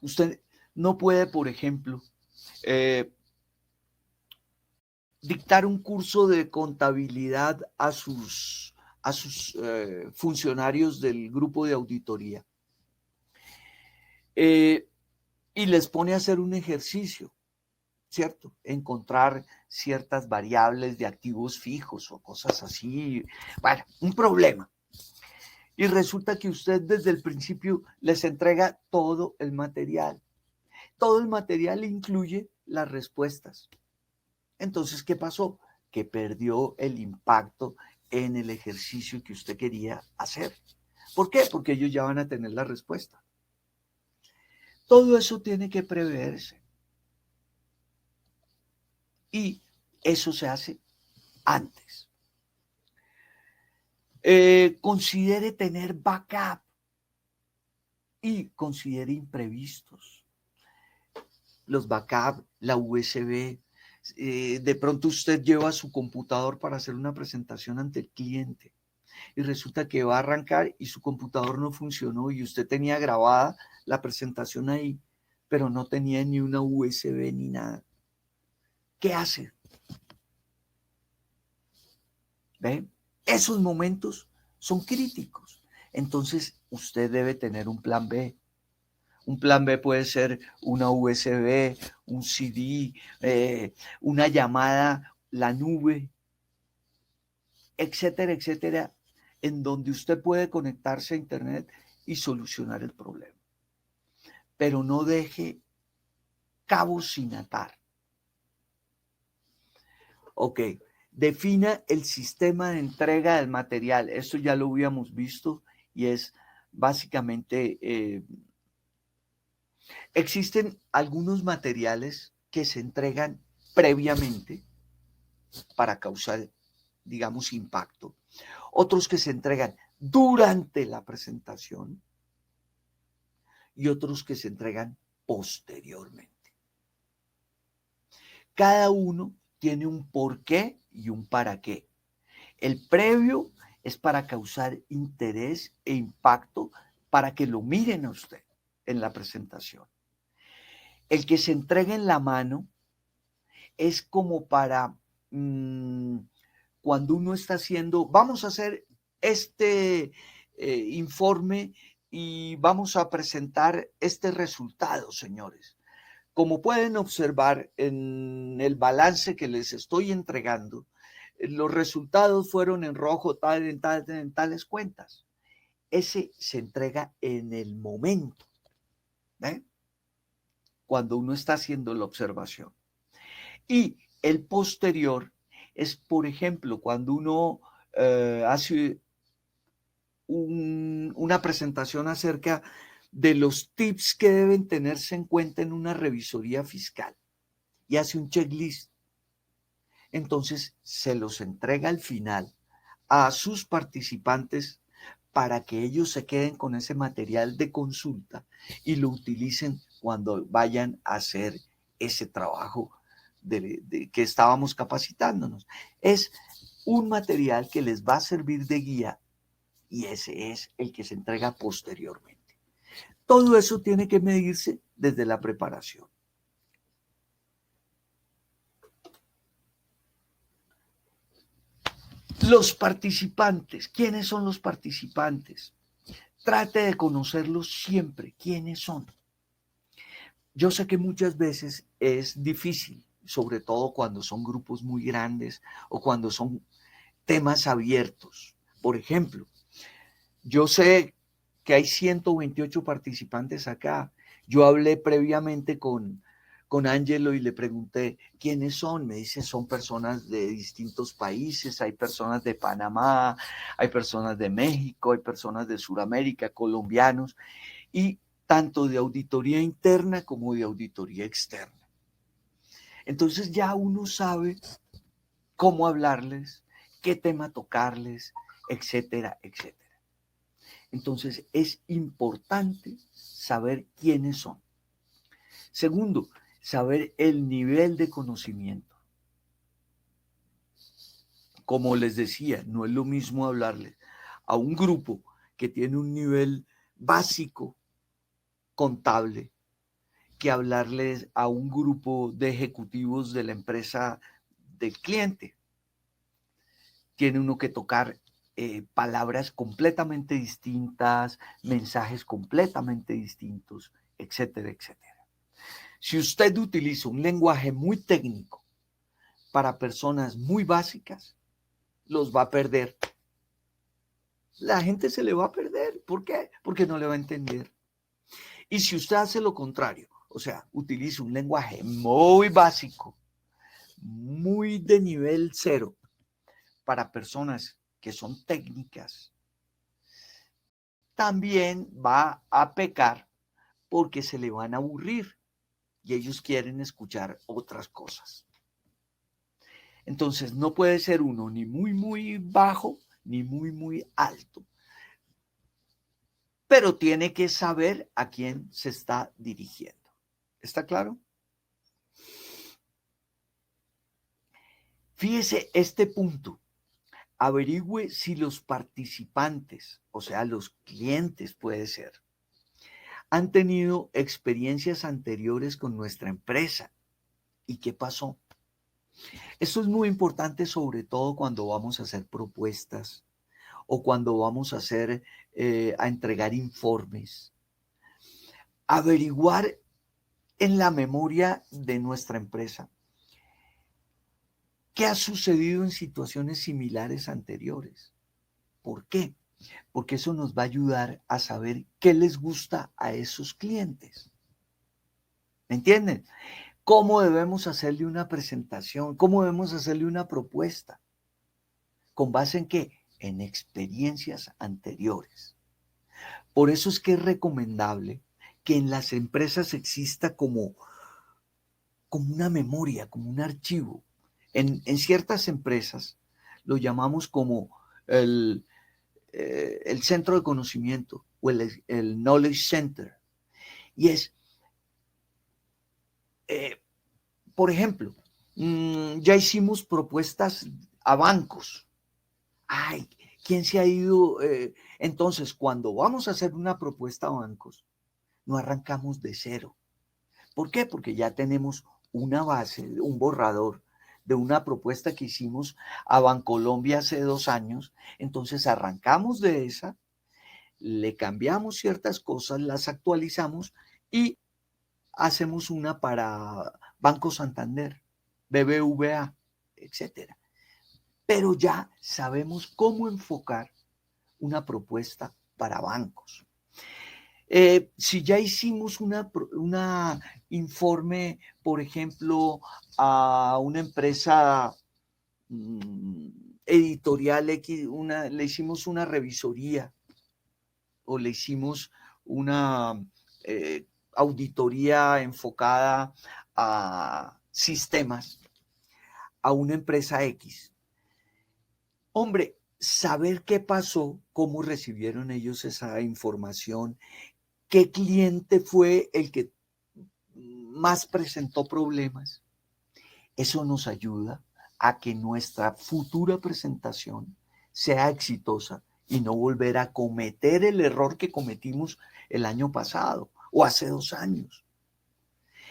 Usted no puede, por ejemplo, dictar un curso de contabilidad a sus funcionarios del grupo de auditoría y les pone a hacer un ejercicio, ¿cierto? Encontrar ciertas variables de activos fijos o cosas así. Bueno, un problema. Y resulta que usted desde el principio les entrega todo el material. Todo el material incluye las respuestas. Entonces, ¿qué pasó? Que perdió el impacto en el ejercicio que usted quería hacer. ¿Por qué? Porque ellos ya van a tener la respuesta. Todo eso tiene que preverse. Y eso se hace antes. Considere tener backup y considere imprevistos. Los backup, la USB, de pronto usted lleva su computador para hacer una presentación ante el cliente y resulta que va a arrancar y su computador no funcionó y usted tenía grabada la presentación ahí, pero no tenía ni una USB ni nada. ¿Qué hace? ¿Ve? Esos momentos son críticos. Entonces, usted debe tener un plan B. Un plan B puede ser una USB, un CD, una llamada, la nube, etcétera, etcétera, en donde usted puede conectarse a Internet y solucionar el problema. Pero no deje cabos sin atar. Ok, defina el sistema de entrega del material. Esto ya lo habíamos visto y es básicamente, existen algunos materiales que se entregan previamente para causar, digamos, impacto. Otros que se entregan durante la presentación y otros que se entregan posteriormente. Cada uno tiene un porqué y un para qué. El previo es para causar interés e impacto para que lo miren a usted en la presentación. El que se entrega en la mano es como para cuando uno está haciendo, vamos a hacer este informe y vamos a presentar este resultado, señores. Como pueden observar en el balance que les estoy entregando, los resultados fueron en rojo en tales cuentas. Ese se entrega en el momento, ¿eh? Cuando uno está haciendo la observación. Y el posterior es, por ejemplo, cuando uno hace una presentación acerca de los tips que deben tenerse en cuenta en una revisoría fiscal y hace un checklist. Entonces se los entrega al final a sus participantes para que ellos se queden con ese material de consulta y lo utilicen cuando vayan a hacer ese trabajo de que estábamos capacitándonos. Es un material que les va a servir de guía y ese es el que se entrega posteriormente. Todo eso tiene que medirse desde la preparación. Los participantes, ¿quiénes son los participantes? Trate de conocerlos siempre, ¿quiénes son? Yo sé que muchas veces es difícil, sobre todo cuando son grupos muy grandes o cuando son temas abiertos. Por ejemplo, yo sé que hay 128 participantes acá. Yo hablé previamente con Ángelo y le pregunté quiénes son. Me dice, son personas de distintos países, hay personas de Panamá, hay personas de México, hay personas de Sudamérica, colombianos, y tanto de auditoría interna como de auditoría externa. Entonces ya uno sabe cómo hablarles, qué tema tocarles, etcétera, etcétera. Entonces es importante saber quiénes son. Segundo, saber el nivel de conocimiento. Como les decía, no es lo mismo hablarles a un grupo que tiene un nivel básico contable que hablarles a un grupo de ejecutivos de la empresa del cliente. Tiene uno que tocar palabras completamente distintas, mensajes completamente distintos, etcétera, etcétera. Si usted utiliza un lenguaje muy técnico para personas muy básicas, los va a perder. La gente se le va a perder. ¿Por qué? Porque no le va a entender. Y si usted hace lo contrario, o sea, utiliza un lenguaje muy básico, muy de nivel cero, para personas que son técnicas, también va a pecar porque se le van a aburrir y ellos quieren escuchar otras cosas. Entonces, no puede ser uno ni muy, muy bajo, ni muy, muy alto. Pero tiene que saber a quién se está dirigiendo. ¿Está claro? Fíjese este punto. Averigüe si los participantes, o sea, los clientes puede ser, han tenido experiencias anteriores con nuestra empresa. ¿Y qué pasó? Esto es muy importante, sobre todo cuando vamos a hacer propuestas o cuando vamos a a entregar informes. Averiguar en la memoria de nuestra empresa qué ha sucedido en situaciones similares anteriores. ¿Por qué? Porque eso nos va a ayudar a saber qué les gusta a esos clientes. ¿Me entienden? ¿Cómo debemos hacerle una presentación? ¿Cómo debemos hacerle una propuesta? ¿Con base en qué? En experiencias anteriores. Por eso es que es recomendable que en las empresas exista como una memoria, como un archivo. En ciertas empresas lo llamamos como el centro de conocimiento o el knowledge center. Y es, por ejemplo, ya hicimos propuestas a bancos. Ay, ¿quién se ha ido? Entonces, cuando vamos a hacer una propuesta a bancos, no arrancamos de cero. ¿Por qué? Porque ya tenemos una base, un borrador de una propuesta que hicimos a Bancolombia hace 2 años. Entonces arrancamos de esa, le cambiamos ciertas cosas, las actualizamos y hacemos una para Banco Santander, BBVA, etcétera. Pero ya sabemos cómo enfocar una propuesta para bancos. Si ya hicimos una informe, por ejemplo, a una empresa editorial X, le hicimos una revisoría o le hicimos una auditoría enfocada a sistemas, a una empresa X. Hombre, saber qué pasó, cómo recibieron ellos esa información, qué cliente fue el que más presentó problemas. Eso nos ayuda a que nuestra futura presentación sea exitosa y no volver a cometer el error que cometimos el año pasado o hace 2 años.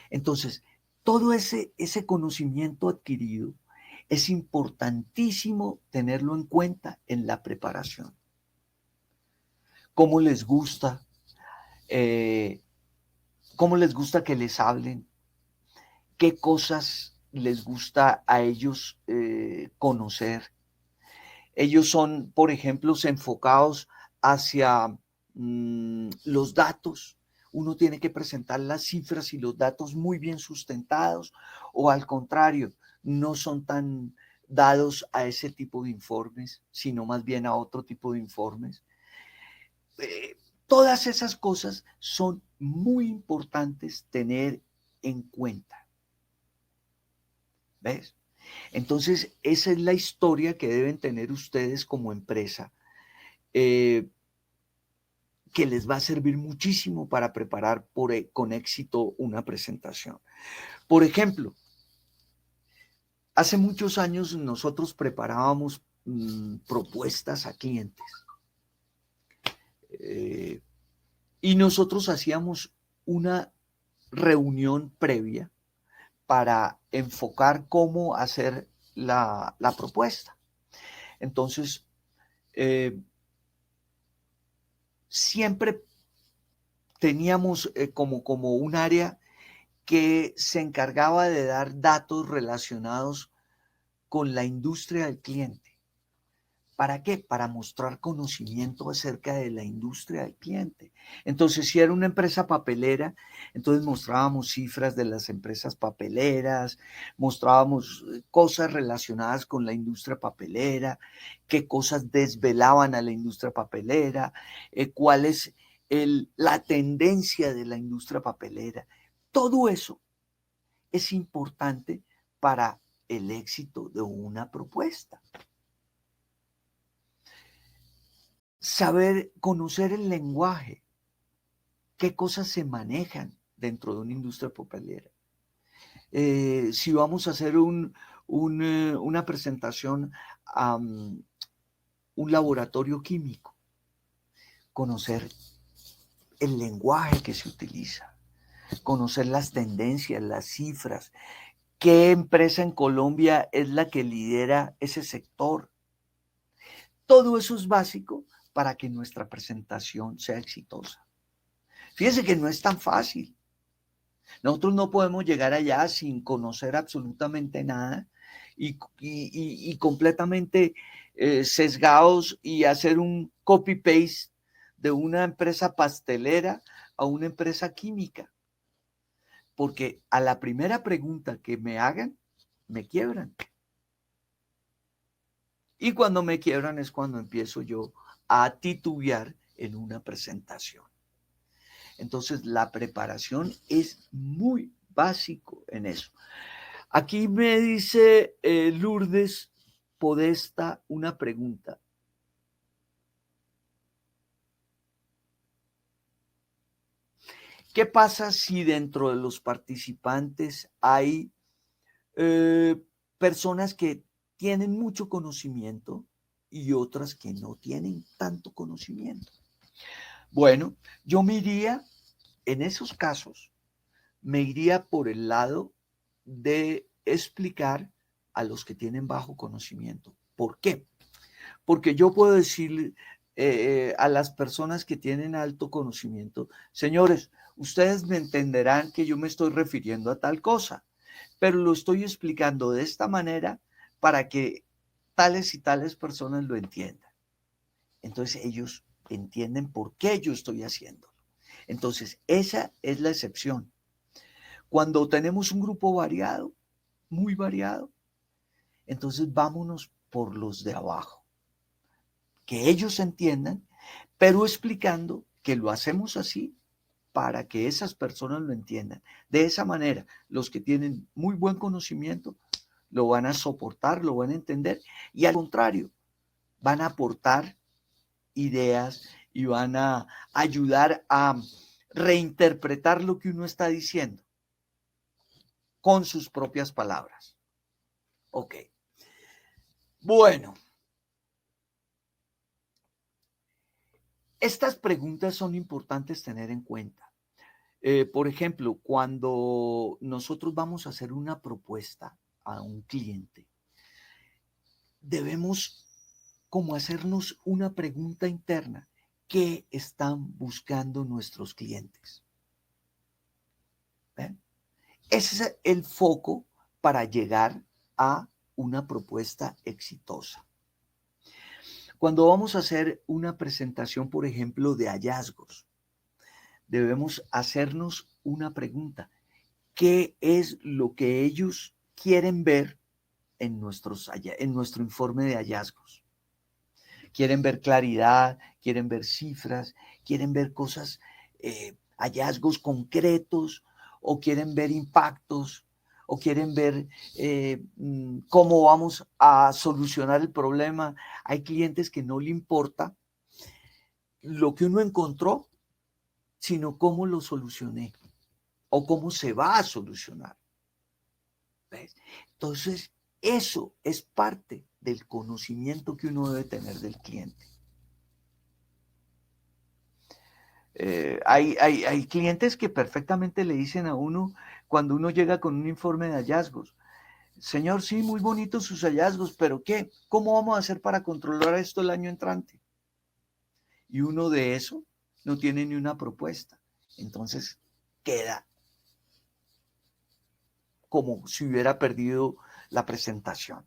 Entonces, todo ese conocimiento adquirido es importantísimo tenerlo en cuenta en la preparación. ¿Cómo les gusta? ¿Cómo les gusta que les hablen? ¿Qué cosas les gusta a ellos conocer? Ellos son, por ejemplo, enfocados hacia los datos. Uno tiene que presentar las cifras y los datos muy bien sustentados, o al contrario, no son tan dados a ese tipo de informes, sino más bien a otro tipo de informes. Todas esas cosas son muy importantes tener en cuenta. ¿Ves? Entonces, esa es la historia que deben tener ustedes como empresa, que les va a servir muchísimo para preparar con éxito una presentación. Por ejemplo, hace muchos años nosotros preparábamos propuestas a clientes y nosotros hacíamos una reunión previa para enfocar cómo hacer la propuesta. Entonces, siempre teníamos como un área que se encargaba de dar datos relacionados con la industria del cliente. ¿Para qué? Para mostrar conocimiento acerca de la industria del cliente. Entonces, si era una empresa papelera, entonces mostrábamos cifras de las empresas papeleras, mostrábamos cosas relacionadas con la industria papelera, qué cosas desvelaban a la industria papelera, cuál es la tendencia de la industria papelera. Todo eso es importante para el éxito de una propuesta. Saber, conocer el lenguaje, qué cosas se manejan dentro de una industria papelera. Si vamos a hacer una presentación a un laboratorio químico, conocer el lenguaje que se utiliza, conocer las tendencias, las cifras, qué empresa en Colombia es la que lidera ese sector. Todo eso es básico para que nuestra presentación sea exitosa. Fíjense que no es tan fácil. Nosotros no podemos llegar allá sin conocer absolutamente nada y completamente sesgados y hacer un copy-paste de una empresa pastelera a una empresa química. Porque a la primera pregunta que me hagan, me quiebran. Y cuando me quiebran es cuando empiezo yo a titubear en una presentación. Entonces, la preparación es muy básico en eso. Aquí me dice Lourdes Podesta una pregunta. ¿Qué pasa si dentro de los participantes hay personas que tienen mucho conocimiento y otras que no tienen tanto conocimiento? Bueno, yo me iría, en esos casos, me iría por el lado de explicar a los que tienen bajo conocimiento. ¿Por qué? Porque yo puedo decir a las personas que tienen alto conocimiento, señores, ustedes me entenderán que yo me estoy refiriendo a tal cosa, pero lo estoy explicando de esta manera para que tales y tales personas lo entiendan. Entonces ellos entienden por qué yo estoy haciéndolo. Entonces esa es la excepción. Cuando tenemos un grupo variado, muy variado, entonces vámonos por los de abajo. Que ellos entiendan, pero explicando que lo hacemos así para que esas personas lo entiendan. De esa manera, los que tienen muy buen conocimiento lo van a soportar, lo van a entender y al contrario, van a aportar ideas y van a ayudar a reinterpretar lo que uno está diciendo con sus propias palabras. Ok. Bueno. Estas preguntas son importantes tener en cuenta. Por ejemplo, cuando nosotros vamos a hacer una propuesta a un cliente, debemos como hacernos una pregunta interna. ¿Qué están buscando nuestros clientes? ¿Ven? Ese es el foco para llegar a una propuesta exitosa. Cuando vamos a hacer una presentación, por ejemplo, de hallazgos, debemos hacernos una pregunta. ¿Qué es lo que ellos quieren ver en nuestro informe de hallazgos? Quieren ver claridad, quieren ver cifras, quieren ver cosas, hallazgos concretos, o quieren ver impactos, o quieren ver cómo vamos a solucionar el problema. Hay clientes que no le importa lo que uno encontró, sino cómo lo solucioné o cómo se va a solucionar. ¿Ves? Entonces, eso es parte del conocimiento que uno debe tener del cliente. Hay clientes que perfectamente le dicen a uno, cuando uno llega con un informe de hallazgos: señor, sí, muy bonitos sus hallazgos, pero ¿qué? ¿Cómo vamos a hacer para controlar esto el año entrante? Y uno de eso no tiene ni una propuesta. Entonces queda como si hubiera perdido la presentación.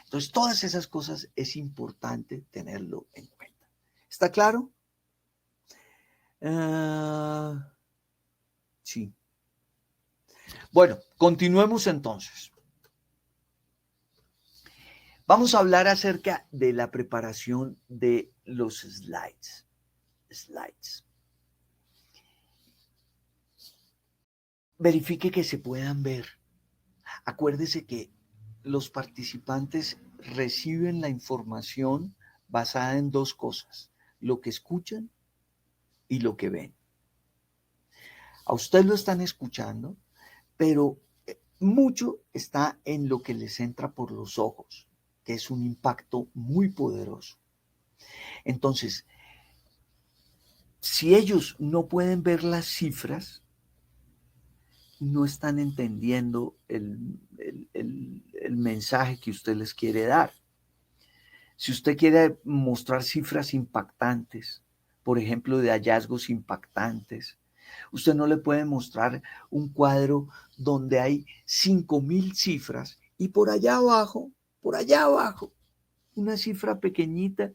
Entonces, todas esas cosas es importante tenerlo en cuenta. ¿Está claro? Sí. Bueno, continuemos entonces. Vamos a hablar acerca de la preparación de los slides. Verifique que se puedan ver. Acuérdese que los participantes reciben la información basada en dos cosas: lo que escuchan y lo que ven. A usted lo están escuchando, pero mucho está en lo que les entra por los ojos, que es un impacto muy poderoso. Entonces, si ellos no pueden ver las cifras, no están entendiendo el mensaje que usted les quiere dar. Si usted quiere mostrar cifras impactantes, por ejemplo, de hallazgos impactantes, usted no le puede mostrar un cuadro donde hay 5,000 cifras y por allá abajo, una cifra pequeñita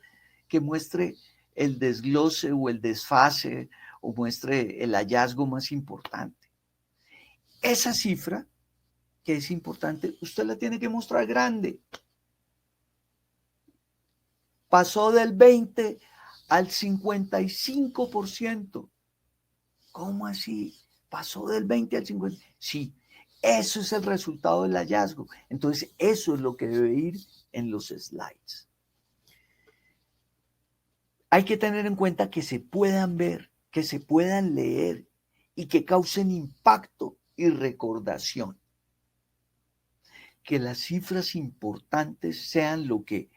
que muestre el desglose o el desfase o muestre el hallazgo más importante. Esa cifra que es importante, usted la tiene que mostrar grande. Pasó del 20 al 55%. ¿Cómo así? Pasó del 20 al 50. Sí, eso es el resultado del hallazgo. Entonces, eso es lo que debe ir en los slides. Hay que tener en cuenta que se puedan ver, que se puedan leer y que causen impacto y recordación. Que las cifras importantes sean lo que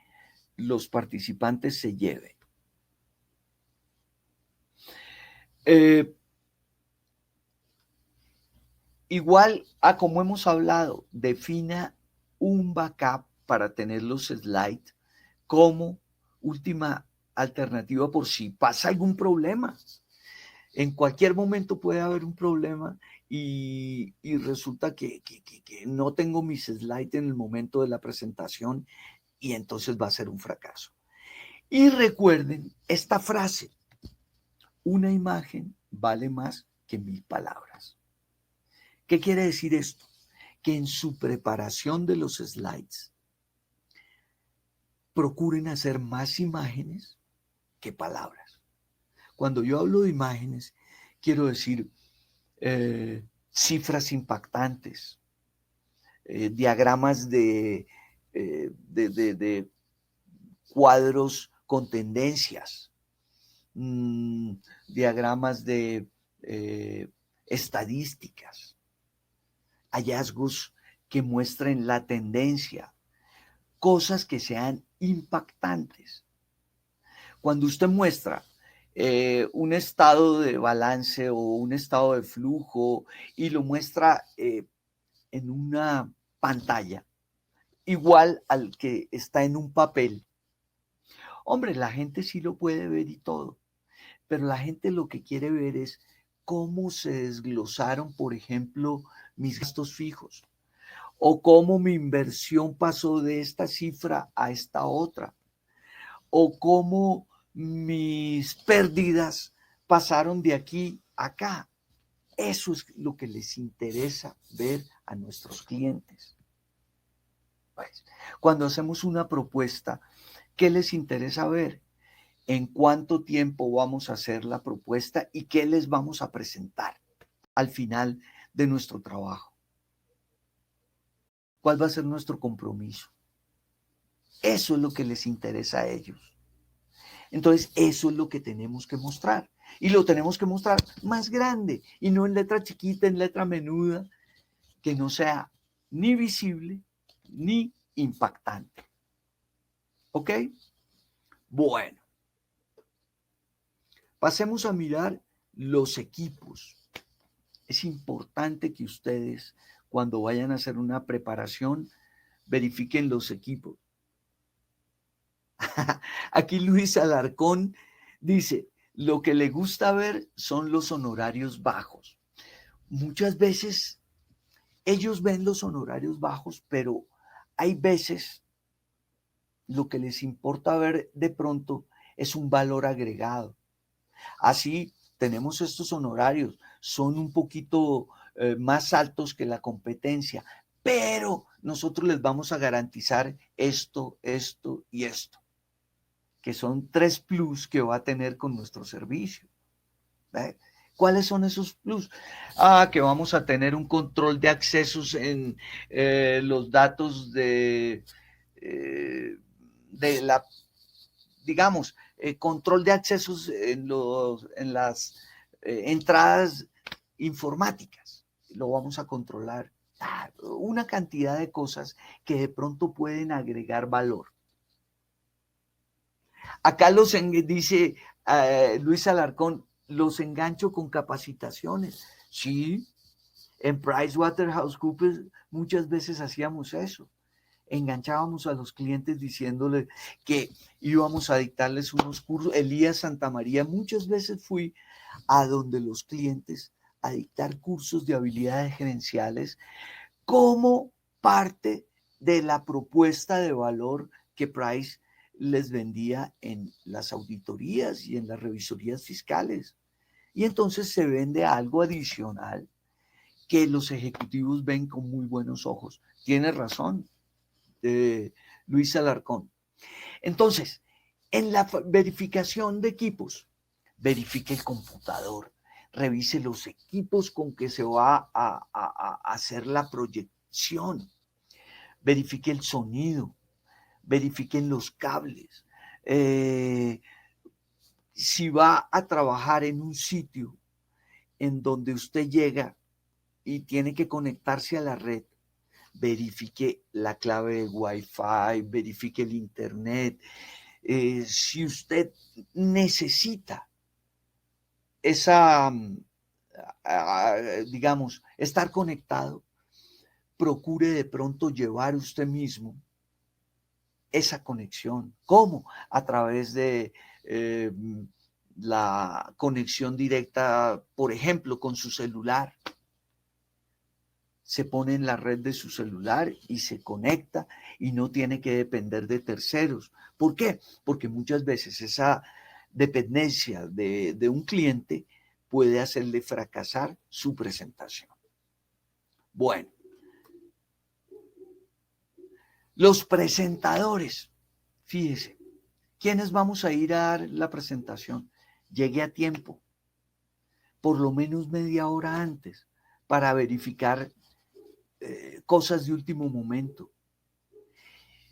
los participantes se lleven. Igual a como hemos hablado, defina un backup para tener los slides como última alternativa por si pasa algún problema. En cualquier momento puede haber un problema y resulta que no tengo mis slides en el momento de la presentación y entonces va a ser un fracaso. Y recuerden esta frase: una imagen vale más que 1,000 palabras. ¿Qué quiere decir esto? Que en su preparación de los slides procuren hacer más imágenes que palabras. Cuando yo hablo de imágenes, quiero decir cifras impactantes, diagramas de cuadros con tendencias, diagramas de estadísticas, hallazgos que muestren la tendencia, cosas que sean impactantes. Cuando usted muestra un estado de balance o un estado de flujo y lo muestra en una pantalla, igual al que está en un papel, hombre, la gente sí lo puede ver y todo, pero la gente lo que quiere ver es cómo se desglosaron, por ejemplo, mis gastos fijos, o cómo mi inversión pasó de esta cifra a esta otra, o cómo mis pérdidas pasaron de aquí a acá. Eso es lo que les interesa ver a nuestros clientes. Pues, cuando hacemos una propuesta, ¿qué les interesa ver? ¿En cuánto tiempo vamos a hacer la propuesta y qué les vamos a presentar al final de nuestro trabajo? ¿Cuál va a ser nuestro compromiso? Eso es lo que les interesa a ellos. Entonces, eso es lo que tenemos que mostrar. Y lo tenemos que mostrar más grande y no en letra chiquita, en letra menuda, que no sea ni visible ni impactante. ¿Ok? Bueno. Pasemos a mirar los equipos. Es importante que ustedes, cuando vayan a hacer una preparación, verifiquen los equipos. Aquí Luis Alarcón dice, lo que le gusta ver son los honorarios bajos. Muchas veces ellos ven los honorarios bajos, pero hay veces lo que les importa ver de pronto es un valor agregado. Así tenemos estos honorarios, son un poquito más altos que la competencia, pero nosotros les vamos a garantizar esto, esto y esto, que son 3 plus que va a tener con nuestro servicio. ¿Cuáles son esos plus? Que vamos a tener un control de accesos en los datos de la, digamos, control de accesos en las entradas informáticas. Lo vamos a controlar. Una cantidad de cosas que de pronto pueden agregar valor. Acá dice Luis Alarcón, los engancho con capacitaciones. Sí, en PricewaterhouseCoopers muchas veces hacíamos eso. Enganchábamos a los clientes diciéndoles que íbamos a dictarles unos cursos. Elías Santamaría, muchas veces fui a donde los clientes a dictar cursos de habilidades gerenciales como parte de la propuesta de valor que Price les vendía en las auditorías y en las revisorías fiscales. Y entonces se vende algo adicional que los ejecutivos ven con muy buenos ojos. Tiene razón, Luis Alarcón. Entonces, en la verificación de equipos, verifique el computador, revise los equipos con que se va a hacer la proyección, verifique el sonido, verifiquen los cables. Si va a trabajar en un sitio en donde usted llega y tiene que conectarse a la red, verifique la clave de Wi-Fi, verifique el internet. Si usted necesita esa, digamos, estar conectado, procure de pronto llevar usted mismo esa conexión. ¿Cómo? A través de la conexión directa, por ejemplo, con su celular. Se pone en la red de su celular y se conecta y no tiene que depender de terceros. ¿Por qué? Porque muchas veces esa dependencia de un cliente puede hacerle fracasar su presentación. Bueno, los presentadores, fíjese, ¿quiénes vamos a ir a dar la presentación? Llegue a tiempo, por lo menos media hora antes, para verificar cosas de último momento.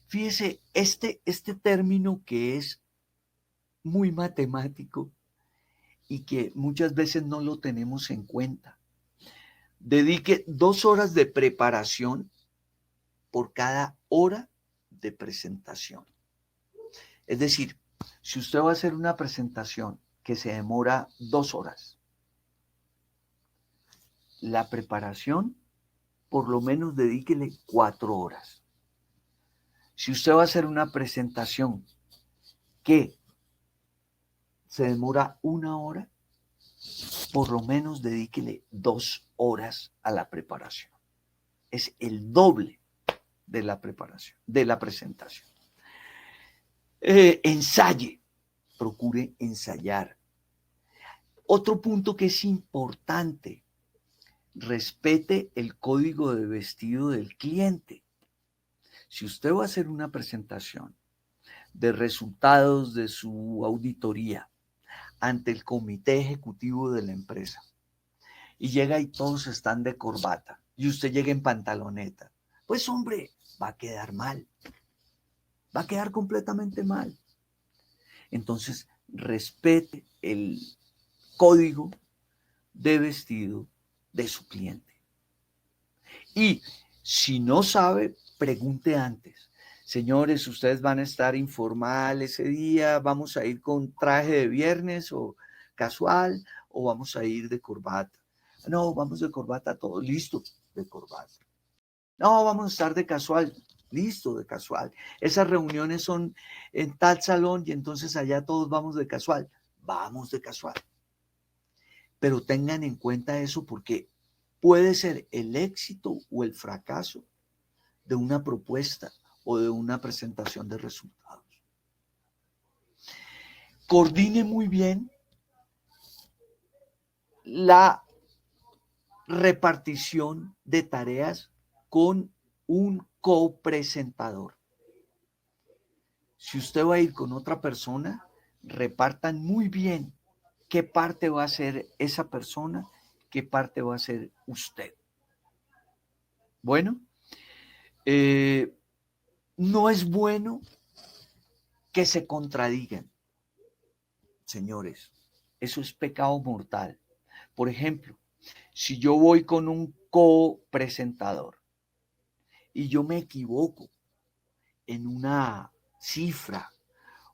Fíjese, este término que es muy matemático y que muchas veces no lo tenemos en cuenta. Dedique 2 horas de preparación por cada hora de presentación. Es decir, si usted va a hacer una presentación que se demora 2 horas, la preparación por lo menos dedíquele 4 horas. Si usted va a hacer una presentación que se demora 1 hora, por lo menos dedíquele 2 horas a la preparación. Es el doble de la preparación, de la presentación. Ensaye, procure ensayar. Otro punto que es importante, respete el código de vestido del cliente. Si usted va a hacer una presentación de resultados de su auditoría ante el comité ejecutivo de la empresa y llega y todos están de corbata y usted llega en pantaloneta, pues hombre, va a quedar mal, va a quedar completamente mal. Entonces, respete el código de vestido de su cliente. Y si no sabe, pregunte antes. Señores, ustedes van a estar informal ese día, vamos a ir con traje de viernes o casual o vamos a ir de corbata. No, vamos de corbata todo, listo, de corbata. No, vamos a estar de casual, listo, de casual. Esas reuniones son en tal salón y entonces allá todos vamos de casual. Vamos de casual. Pero tengan en cuenta eso porque puede ser el éxito o el fracaso de una propuesta o de una presentación de resultados. Coordine muy bien la repartición de tareas con un copresentador. Si usted va a ir con otra persona, repartan muy bien qué parte va a ser esa persona, qué parte va a ser usted. Bueno, no es bueno que se contradigan, señores. Eso es pecado mortal. Por ejemplo, si yo voy con un copresentador y yo me equivoco en una cifra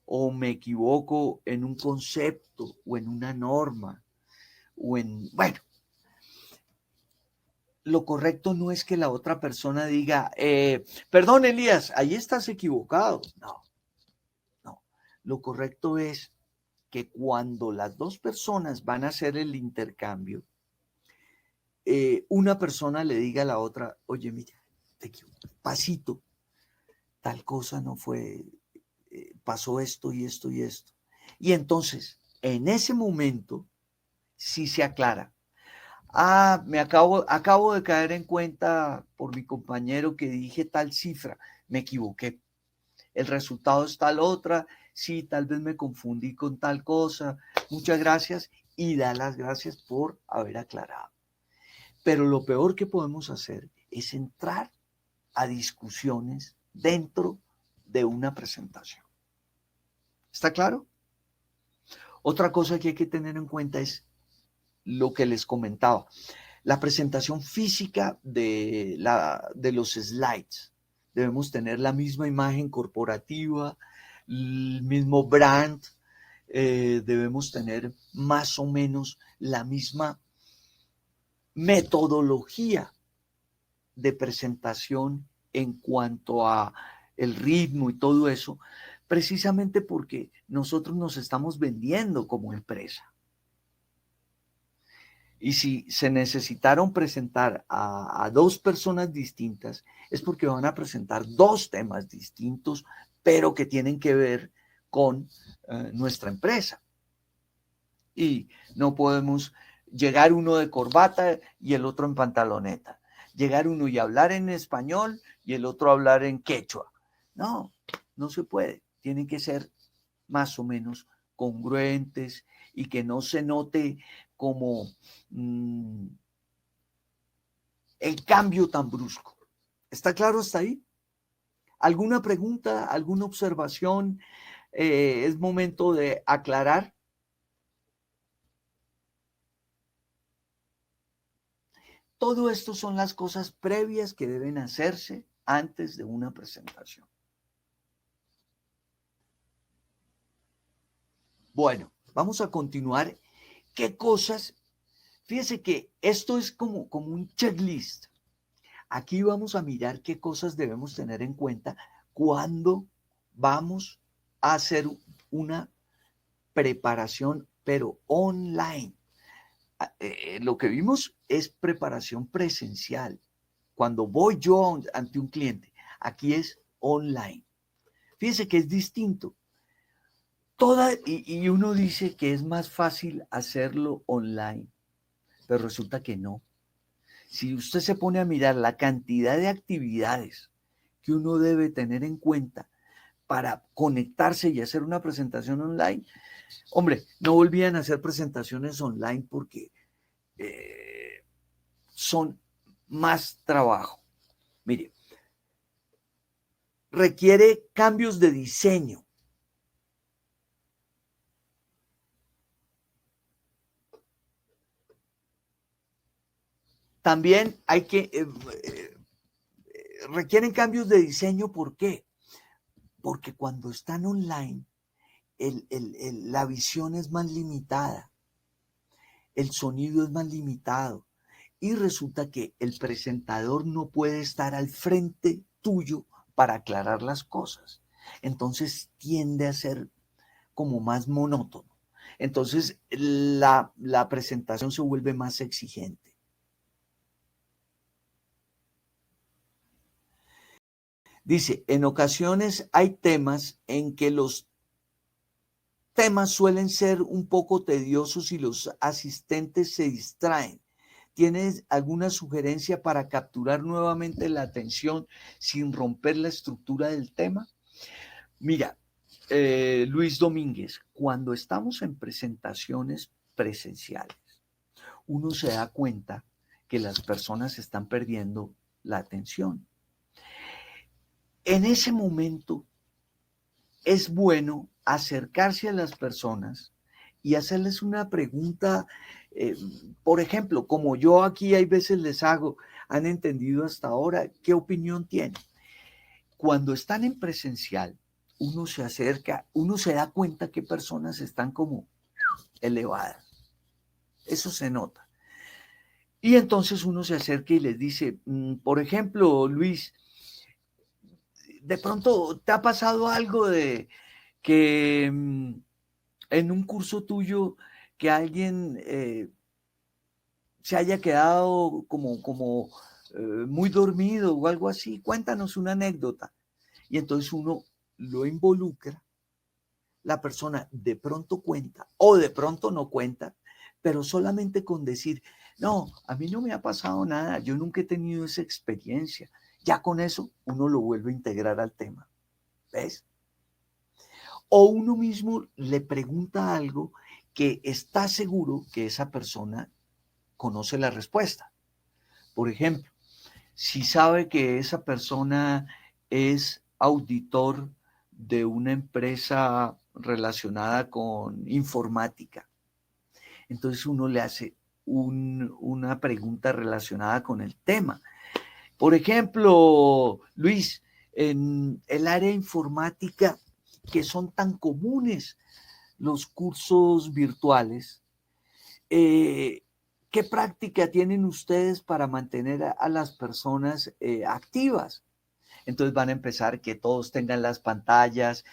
o me equivoco en un concepto o en una norma o en, bueno, lo correcto no es que la otra persona diga, perdón Elías, ahí estás equivocado. No, no. Lo correcto es que cuando las dos personas van a hacer el intercambio, una persona le diga a la otra, oye, mira, te equivoco, pasito, tal cosa no fue, pasó esto y esto y esto. Y entonces, en ese momento, sí se aclara. Ah, acabo de caer en cuenta por mi compañero que dije tal cifra, me equivoqué. El resultado es tal otra, sí, tal vez me confundí con tal cosa. Muchas gracias y da las gracias por haber aclarado. Pero lo peor que podemos hacer es entrar a discusiones dentro de una presentación. ¿Está claro? Otra cosa que hay que tener en cuenta es lo que les comentaba, la presentación física de los slides. Debemos tener la misma imagen corporativa, el mismo brand, debemos tener más o menos la misma metodología de presentación en cuanto a el ritmo y todo eso, precisamente porque nosotros nos estamos vendiendo como empresa. Y si se necesitaron presentar a dos personas distintas, es porque van a presentar dos temas distintos, pero que tienen que ver con nuestra empresa. Y no podemos llegar uno de corbata y el otro en pantaloneta. Llegar uno y hablar en español y el otro hablar en quechua. No, no se puede. Tienen que ser más o menos congruentes y que no se note como el cambio tan brusco. ¿Está claro hasta ahí? ¿Alguna pregunta, alguna observación? Es momento de aclarar. Todo esto son las cosas previas que deben hacerse antes de una presentación. Bueno, vamos a continuar. ¿Qué cosas? Fíjense que esto es como un checklist. Aquí vamos a mirar qué cosas debemos tener en cuenta cuando vamos a hacer una preparación, pero online. Lo que vimos es preparación presencial. Cuando voy yo ante un cliente, aquí es online. Fíjense que es distinto. Y uno dice que es más fácil hacerlo online, pero resulta que no. Si usted se pone a mirar la cantidad de actividades que uno debe tener en cuenta para conectarse y hacer una presentación online, hombre, no volvían a hacer presentaciones online porque son más trabajo. Mire, requiere cambios de diseño. También hay que requieren cambios de diseño. ¿Por qué? Porque cuando están online, la visión es más limitada. el sonido es más limitado y resulta que el presentador no puede estar al frente tuyo para aclarar las cosas. Entonces tiende a ser como más monótono. Entonces la presentación se vuelve más exigente. Dice, en ocasiones hay temas en que los temas suelen ser un poco tediosos y los asistentes se distraen. ¿Tienes alguna sugerencia para capturar nuevamente la atención sin romper la estructura del tema? Mira, Luis Domínguez, cuando estamos en presentaciones presenciales, uno se da cuenta que las personas están perdiendo la atención. En ese momento es bueno acercarse a las personas y hacerles una pregunta, por ejemplo, como yo aquí hay veces les hago, ¿han entendido hasta ahora qué opinión tienen? Cuando están en presencial, uno se acerca, uno se da cuenta que personas están como elevadas. Eso se nota. Y entonces uno se acerca y les dice, por ejemplo, Luis, de pronto te ha pasado algo de que en un curso tuyo que alguien se haya quedado como muy dormido o algo así. Cuéntanos una anécdota. Y entonces uno lo involucra, la persona de pronto cuenta o de pronto no cuenta, pero solamente con decir, no, a mí no me ha pasado nada, yo nunca he tenido esa experiencia. Ya con eso uno lo vuelve a integrar al tema. ¿Ves? O uno mismo le pregunta algo que está seguro que esa persona conoce la respuesta. Por ejemplo, si sabe que esa persona es auditor de una empresa relacionada con informática, entonces uno le hace una pregunta relacionada con el tema. Por ejemplo, Luis, en el área informática, que son tan comunes los cursos virtuales, ¿qué práctica tienen ustedes para mantener a las personas activas? Entonces van a empezar que todos tengan las pantallas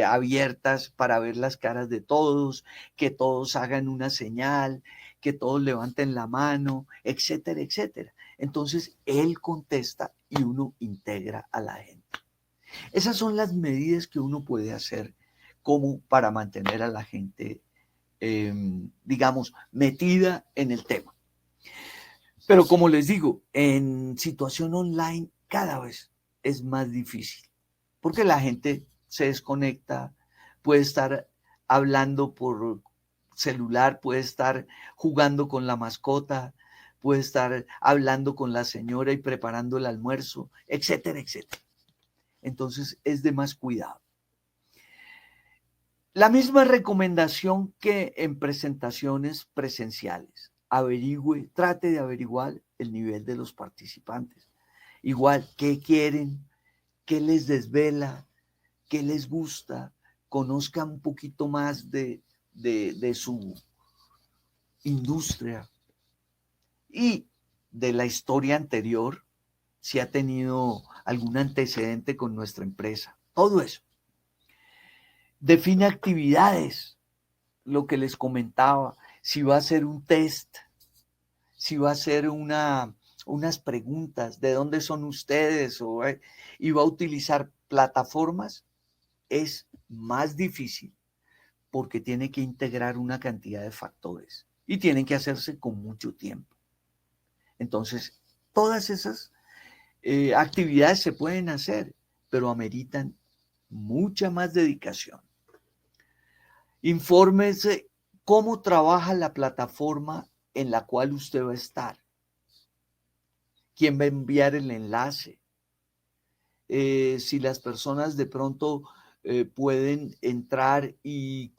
abiertas para ver las caras de todos, que todos hagan una señal, que todos levanten la mano, etcétera, etcétera. Entonces él contesta y uno integra a la gente. Esas son las medidas que uno puede hacer como para mantener a la gente, digamos, metida en el tema. Pero como les digo, en situación online cada vez es más difícil, porque la gente se desconecta, puede estar hablando por celular, puede estar jugando con la mascota, puede estar hablando con la señora y preparando el almuerzo, etcétera, etcétera. Entonces es de más cuidado. La misma recomendación que en presentaciones presenciales. Trate de averiguar el nivel de los participantes. Igual, qué quieren, qué les desvela, qué les gusta, conozcan un poquito más de su industria y de la historia anterior, si ha tenido algún antecedente con nuestra empresa. Todo eso. Define actividades, lo que les comentaba, si va a ser un test, si va a ser unas preguntas, de dónde son ustedes, y va a utilizar plataformas, es más difícil porque tiene que integrar una cantidad de factores y tienen que hacerse con mucho tiempo. Entonces, todas esas actividades se pueden hacer, pero ameritan mucha más dedicación. Infórmese cómo trabaja la plataforma en la cual usted va a estar. ¿Quién va a enviar el enlace? Si las personas de pronto pueden entrar y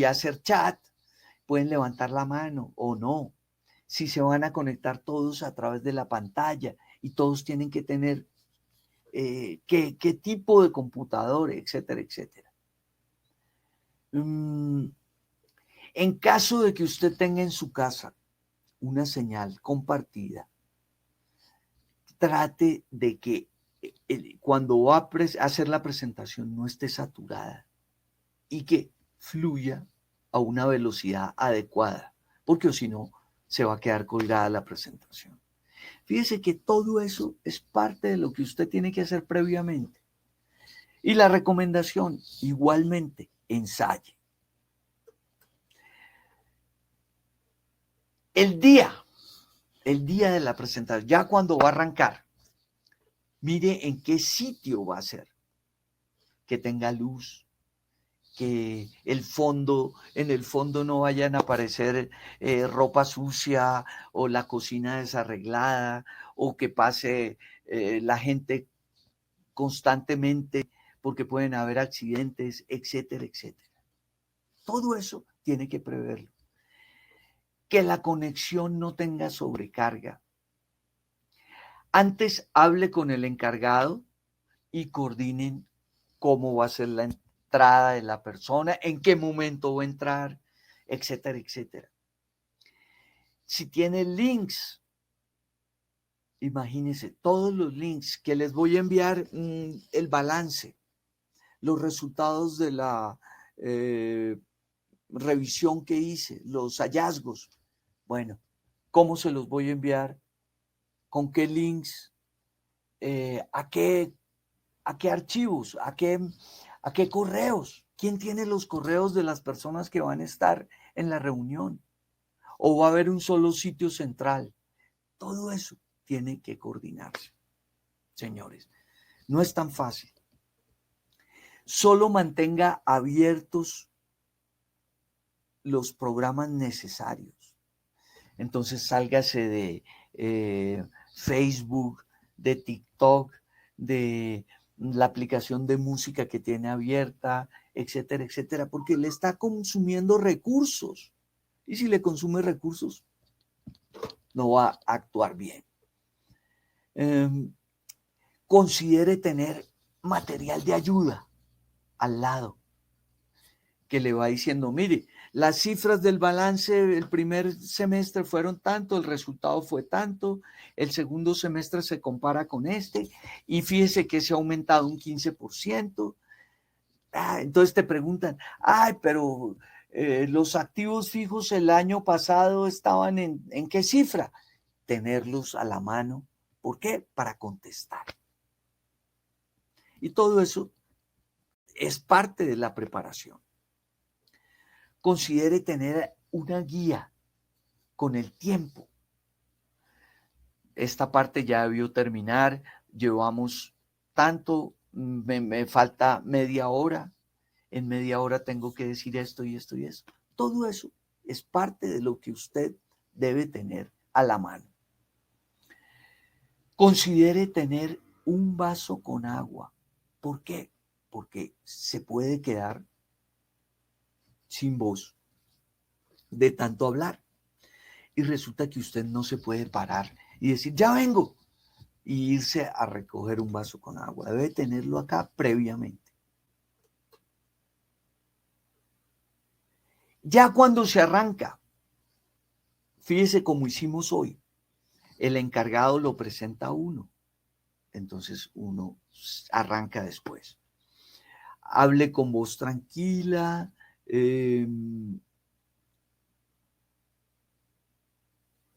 hacer chat, pueden levantar la mano o no. Si se van a conectar todos a través de la pantalla y todos tienen que tener qué tipo de computador, etcétera, etcétera. En caso de que usted tenga en su casa una señal compartida, trate de que cuando va a hacer la presentación no esté saturada y que fluya a una velocidad adecuada, porque si no, se va a quedar colgada la presentación. Fíjese que todo eso es parte de lo que usted tiene que hacer previamente. Y la recomendación, igualmente, ensaye. El día de la presentación, ya cuando va a arrancar, mire en qué sitio va a ser, que tenga luz, que en el fondo no vayan a aparecer ropa sucia o la cocina desarreglada o que pase la gente constantemente porque pueden haber accidentes, etcétera, etcétera. Todo eso tiene que preverlo. Que la conexión no tenga sobrecarga. Antes hable con el encargado y coordinen cómo va a ser la entrada de la persona, en qué momento va a entrar, etcétera, etcétera. Si tiene links, imagínense todos los links que les voy a enviar, el balance, los resultados de la revisión que hice, los hallazgos. Bueno, ¿cómo se los voy a enviar? ¿Con qué links? ¿A qué archivos? ¿A qué correos? ¿Quién tiene los correos de las personas que van a estar en la reunión? ¿O va a haber un solo sitio central? Todo eso tiene que coordinarse, señores. No es tan fácil. Solo mantenga abiertos los programas necesarios. Entonces sálgase de Facebook, de TikTok, de la aplicación de música que tiene abierta, etcétera, etcétera, porque le está consumiendo recursos. Y si le consume recursos, no va a actuar bien. Considere tener material de ayuda al lado que le va diciendo, mire, las cifras del balance el primer semestre fueron tanto, el resultado fue tanto, el segundo semestre se compara con este y fíjese que se ha aumentado un 15%. Entonces te preguntan, pero los activos fijos el año pasado estaban ¿en qué cifra? Tenerlos a la mano. ¿Por qué? Para contestar. Y todo eso es parte de la preparación. Considere tener una guía con el tiempo. Esta parte ya debió terminar, llevamos tanto, me falta media hora, en media hora tengo que decir esto y esto y esto. Todo eso es parte de lo que usted debe tener a la mano. Considere tener un vaso con agua. ¿Por qué? Porque se puede quedar sin voz de tanto hablar. Y resulta que usted no se puede parar y decir, ya vengo, y irse a recoger un vaso con agua. Debe tenerlo acá previamente. Ya cuando se arranca, fíjese como hicimos hoy, el encargado lo presenta a uno, entonces uno arranca después. Hable con voz tranquila,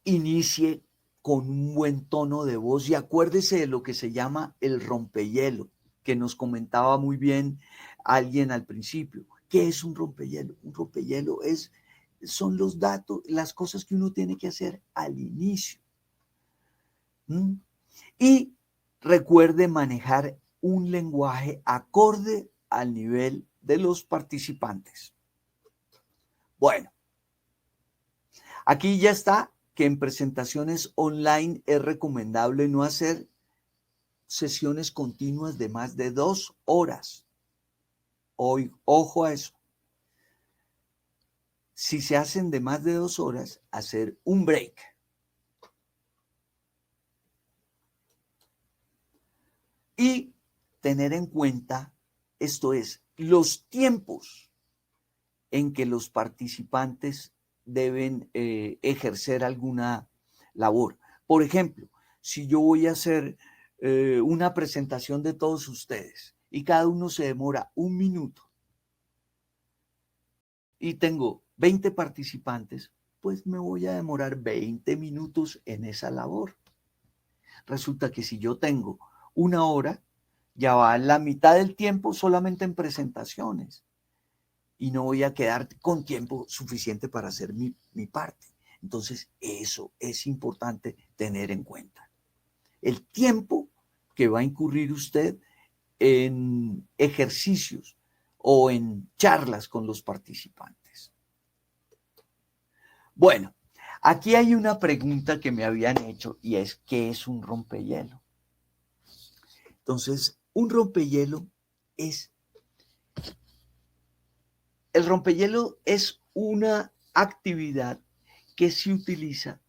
inicie con un buen tono de voz y acuérdese de lo que se llama el rompehielo, que nos comentaba muy bien alguien al principio. ¿Qué es un rompehielo? Un rompehielo son los datos, las cosas que uno tiene que hacer al inicio. Y recuerde manejar un lenguaje acorde al nivel de los participantes. Bueno, aquí ya está que en presentaciones online es recomendable no hacer sesiones continuas de más de 2 horas. Hoy, ojo a eso. Si se hacen de más de 2 horas, hacer un break. Y tener en cuenta, esto es, los tiempos en que los participantes deben ejercer alguna labor. Por ejemplo, si yo voy a hacer una presentación de todos ustedes y cada uno se demora 1 minuto y tengo 20 participantes, pues me voy a demorar 20 minutos en esa labor. Resulta que si yo tengo 1 hora, ya va la mitad del tiempo solamente en presentaciones y no voy a quedar con tiempo suficiente para hacer mi parte. Entonces, eso es importante tener en cuenta. El tiempo que va a incurrir usted en ejercicios o en charlas con los participantes. Bueno, aquí hay una pregunta que me habían hecho y es, ¿qué es un rompehielo? Entonces, un rompehielo es... El rompehielo es una actividad que se utiliza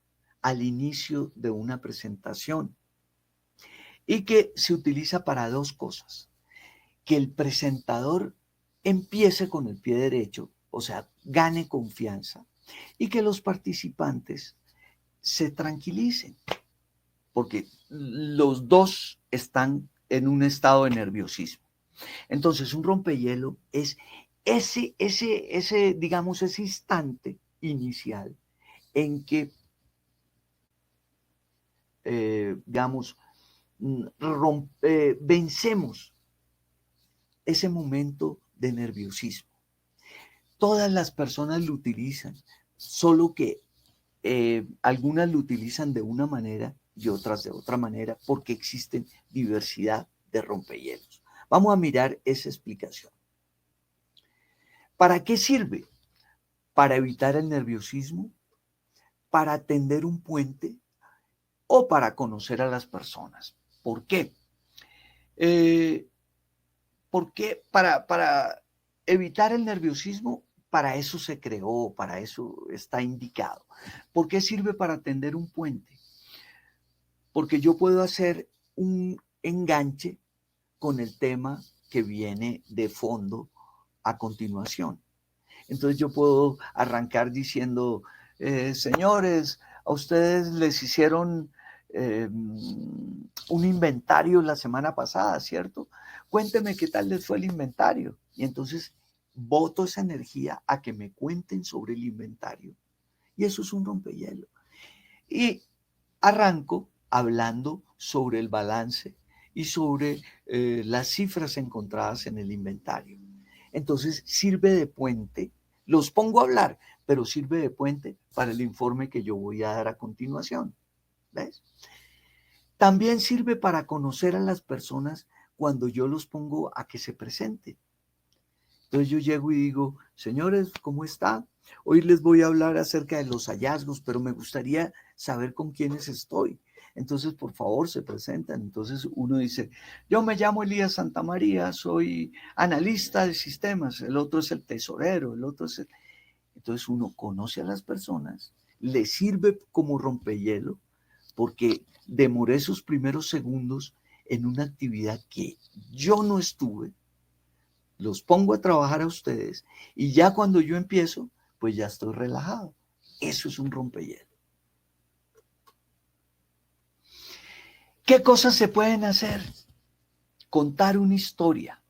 al inicio de una presentación y que se utiliza para 2 cosas. Que el presentador empiece con el pie derecho, o sea, gane confianza, y que los participantes se tranquilicen, porque los dos están en un estado de nerviosismo. Entonces, un rompehielo es digamos, ese instante inicial en que, digamos, vencemos ese momento de nerviosismo. Todas las personas lo utilizan, solo que algunas lo utilizan de una manera y otras de otra manera, porque existen diversidad de rompehielos. Vamos a mirar esa explicación. ¿Para qué sirve? Para evitar el nerviosismo, para tender un puente o para conocer a las personas. ¿Por qué? Porque para evitar el nerviosismo, para eso se creó, para eso está indicado. ¿Por qué sirve para tender un puente? Porque yo puedo hacer un enganche con el tema que viene de fondo a continuación. Entonces yo puedo arrancar diciendo, señores, a ustedes les hicieron un inventario la semana pasada, ¿cierto? Cuéntenme qué tal les fue el inventario. Y entonces boto esa energía a que me cuenten sobre el inventario. Y eso es un rompehielo. Y arranco hablando sobre el balance y sobre las cifras encontradas en el inventario. Entonces sirve de puente, los pongo a hablar, pero sirve de puente para el informe que yo voy a dar a continuación. ¿Ves? También sirve para conocer a las personas cuando yo los pongo a que se presenten. Entonces yo llego y digo, señores, ¿cómo están? Hoy les voy a hablar acerca de los hallazgos, pero me gustaría saber con quiénes estoy. Entonces, por favor, se presentan. Entonces uno dice, yo me llamo Elías Santamaría, soy analista de sistemas, el otro es el tesorero, el otro es el... Entonces uno conoce a las personas, le sirve como rompehielo, porque demoré sus primeros segundos en una actividad que yo no estuve, los pongo a trabajar a ustedes y ya cuando yo empiezo, pues ya estoy relajado. Eso es un rompehielo. ¿Qué cosas se pueden hacer? Contar una historia.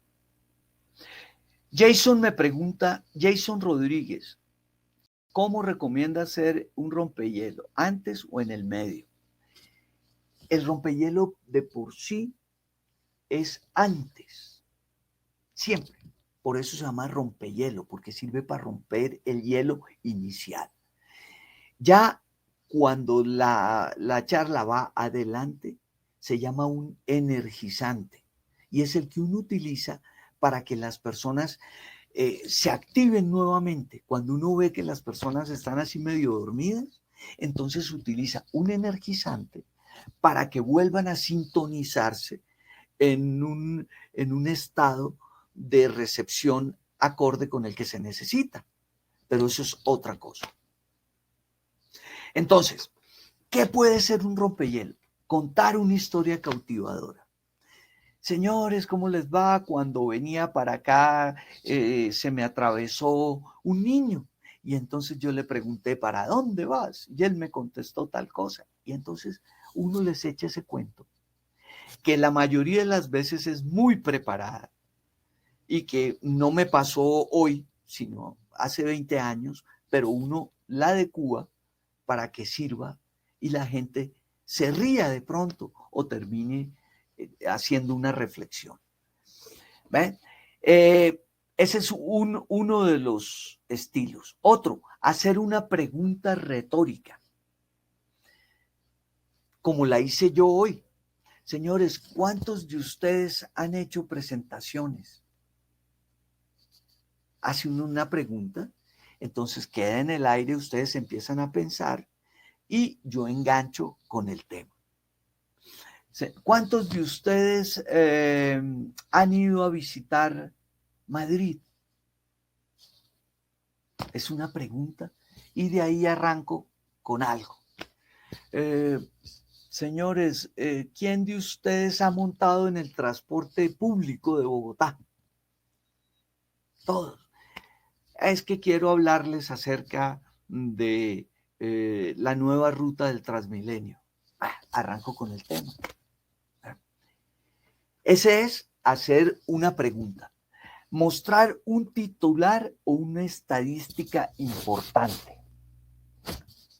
Jason me pregunta, Jason Rodríguez, ¿cómo recomienda hacer un rompehielo? ¿Antes o en el medio? El rompehielo de por sí es antes, siempre. Por eso se llama rompehielo, porque sirve para romper el hielo inicial. Ya cuando la charla va adelante, se llama un energizante y es el que uno utiliza para que las personas se activen nuevamente. Cuando uno ve que las personas están así medio dormidas, entonces utiliza un energizante para que vuelvan a sintonizarse en un estado de recepción acorde con el que se necesita. Pero eso es otra cosa. Entonces, ¿qué puede ser un rompehielo? Contar una historia cautivadora. Señores, ¿cómo les va? Cuando venía para acá se me atravesó un niño. Y entonces yo le pregunté, ¿para dónde vas? Y él me contestó tal cosa. Y entonces uno les echa ese cuento, que la mayoría de las veces es muy preparada y que no me pasó hoy, sino hace 20 años, pero uno la adecúa para que sirva y la gente se ría de pronto o termine haciendo una reflexión. ¿Ven? Ese es uno de los estilos. Otro, hacer una pregunta retórica, como la hice yo hoy. Señores, ¿cuántos de ustedes han hecho presentaciones? Hace uno una pregunta, entonces queda en el aire, ustedes empiezan a pensar y yo engancho con el tema. ¿Cuántos de ustedes han ido a visitar Madrid? Es una pregunta y de ahí arranco con algo. Señores, ¿quién de ustedes ha montado en el transporte público de Bogotá? Todos. Es que quiero hablarles acerca de la nueva ruta del Transmilenio. Arranco con el tema. Ese es hacer una pregunta, mostrar un titular o una estadística importante.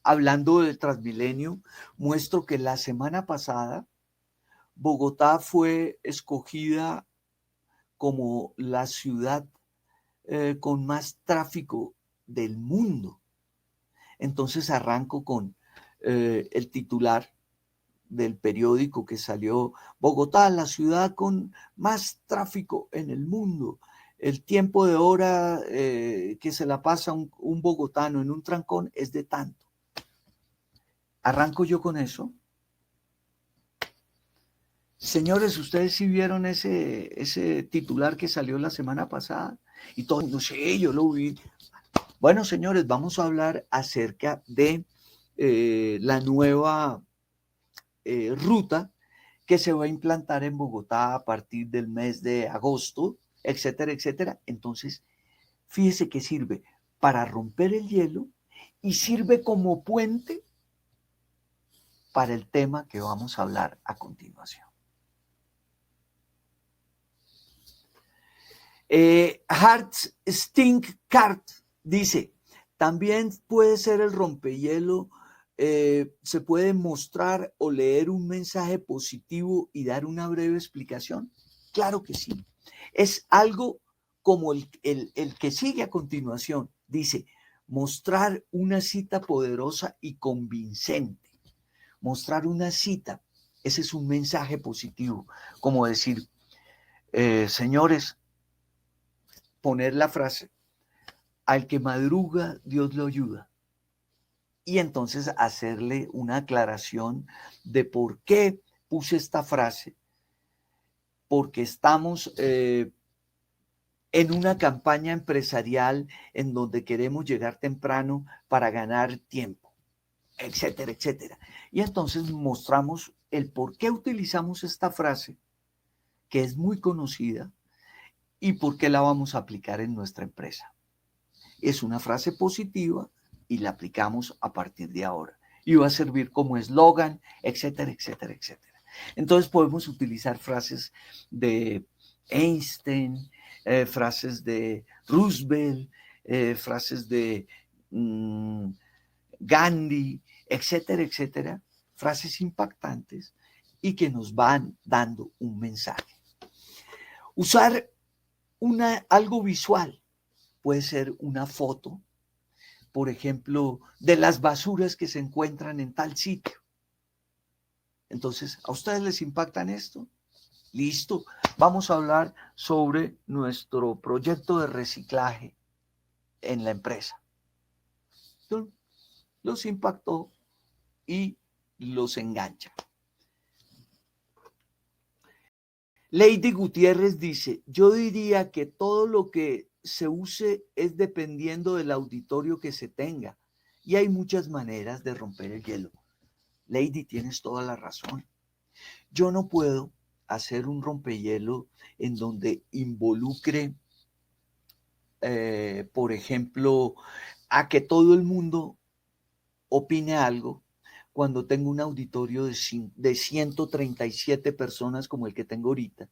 Hablando del Transmilenio, muestro que la semana pasada Bogotá fue escogida como la ciudad con más tráfico del mundo. Entonces arranco con el titular del periódico que salió: Bogotá, la ciudad con más tráfico en el mundo. El tiempo de hora que se la pasa un bogotano en un trancón es de tanto. Arranco yo con eso. Señores, ¿ustedes sí vieron ese titular que salió la semana pasada? Y todos, no sé, yo lo vi. Bueno, señores, vamos a hablar acerca de la nueva ruta que se va a implantar en Bogotá a partir del mes de agosto, etcétera, etcétera. Entonces, fíjese que sirve para romper el hielo y sirve como puente para el tema que vamos a hablar a continuación. Hearts Stink Card dice, también puede ser el rompehielo, se puede mostrar o leer un mensaje positivo y dar una breve explicación. Claro que sí. Es algo como el que sigue a continuación. Dice, mostrar una cita poderosa y convincente. Mostrar una cita, ese es un mensaje positivo. Como decir, señores, poner la frase, al que madruga, Dios lo ayuda. Y entonces hacerle una aclaración de por qué puse esta frase. Porque estamos en una campaña empresarial en donde queremos llegar temprano para ganar tiempo, etcétera, etcétera. Y entonces mostramos el por qué utilizamos esta frase, que es muy conocida, y por qué la vamos a aplicar en nuestra empresa. Es una frase positiva y la aplicamos a partir de ahora. Y va a servir como eslogan, etcétera, etcétera, etcétera. Entonces podemos utilizar frases de Einstein, frases de Roosevelt, frases de Gandhi, etcétera, etcétera. Frases impactantes y que nos van dando un mensaje. Usar algo visual. Puede ser una foto, por ejemplo, de las basuras que se encuentran en tal sitio. Entonces, ¿a ustedes les impactan esto? Listo, vamos a hablar sobre nuestro proyecto de reciclaje en la empresa. Los impactó y los engancha. Lady Gutiérrez dice, yo diría que todo lo que se use es dependiendo del auditorio que se tenga y hay muchas maneras de romper el hielo. Lady, tienes toda la razón. Yo no puedo hacer un rompehielo en donde involucre, por ejemplo, a que todo el mundo opine algo cuando tengo un auditorio de 137 personas como el que tengo ahorita,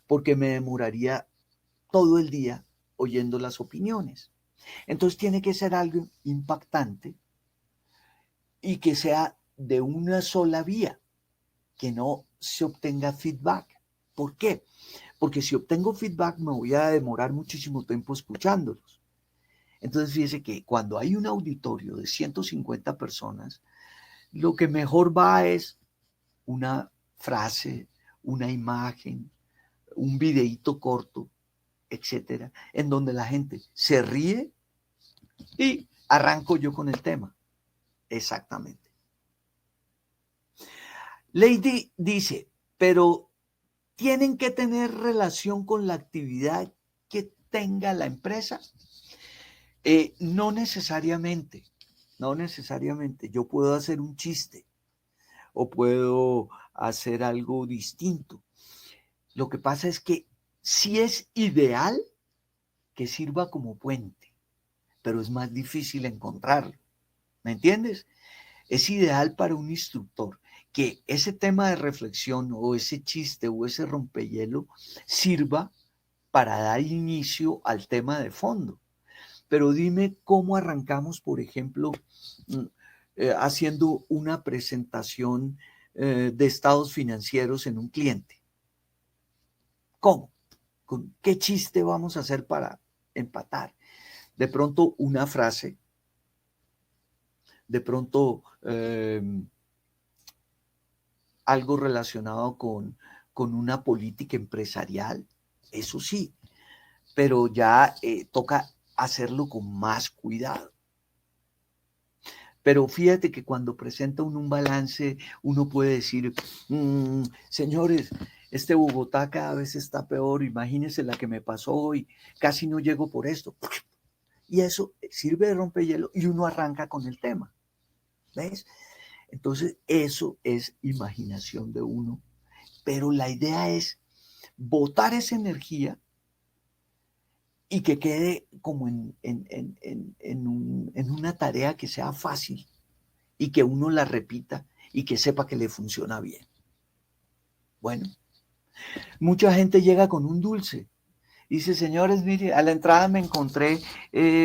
porque me demoraría todo el día oyendo las opiniones. Entonces tiene que ser algo impactante y que sea de una sola vía, que no se obtenga feedback. ¿Por qué? Porque si obtengo feedback me voy a demorar muchísimo tiempo escuchándolos. Entonces fíjese que cuando hay un auditorio de 150 personas, lo que mejor va es una frase, una imagen, un videíto corto, etcétera, en donde la gente se ríe y arranco yo con el tema. Exactamente. Lady dice, pero tienen que tener relación con la actividad que tenga la empresa. No necesariamente, no necesariamente. Yo puedo hacer un chiste o puedo hacer algo distinto. Lo que pasa es que sí es ideal que sirva como puente, pero es más difícil encontrarlo. ¿Me entiendes? Es ideal para un instructor que ese tema de reflexión o ese chiste o ese rompehielo sirva para dar inicio al tema de fondo. Pero dime cómo arrancamos, por ejemplo, haciendo una presentación de estados financieros en un cliente. ¿Cómo? ¿Con qué chiste vamos a hacer para empatar? De pronto una frase, de pronto algo relacionado con una política empresarial, eso sí, pero ya toca hacerlo con más cuidado. Pero fíjate que cuando presenta uno un balance, uno puede decir, señores, este Bogotá cada vez está peor, imagínense la que me pasó hoy, casi no llego por esto. Y eso sirve de rompehielo y uno arranca con el tema. ¿Ves? Entonces, eso es imaginación de uno. Pero la idea es botar esa energía y que quede como en una tarea que sea fácil y que uno la repita y que sepa que le funciona bien. Bueno, mucha gente llega con un dulce. Dice, señores, mire, a la entrada me encontré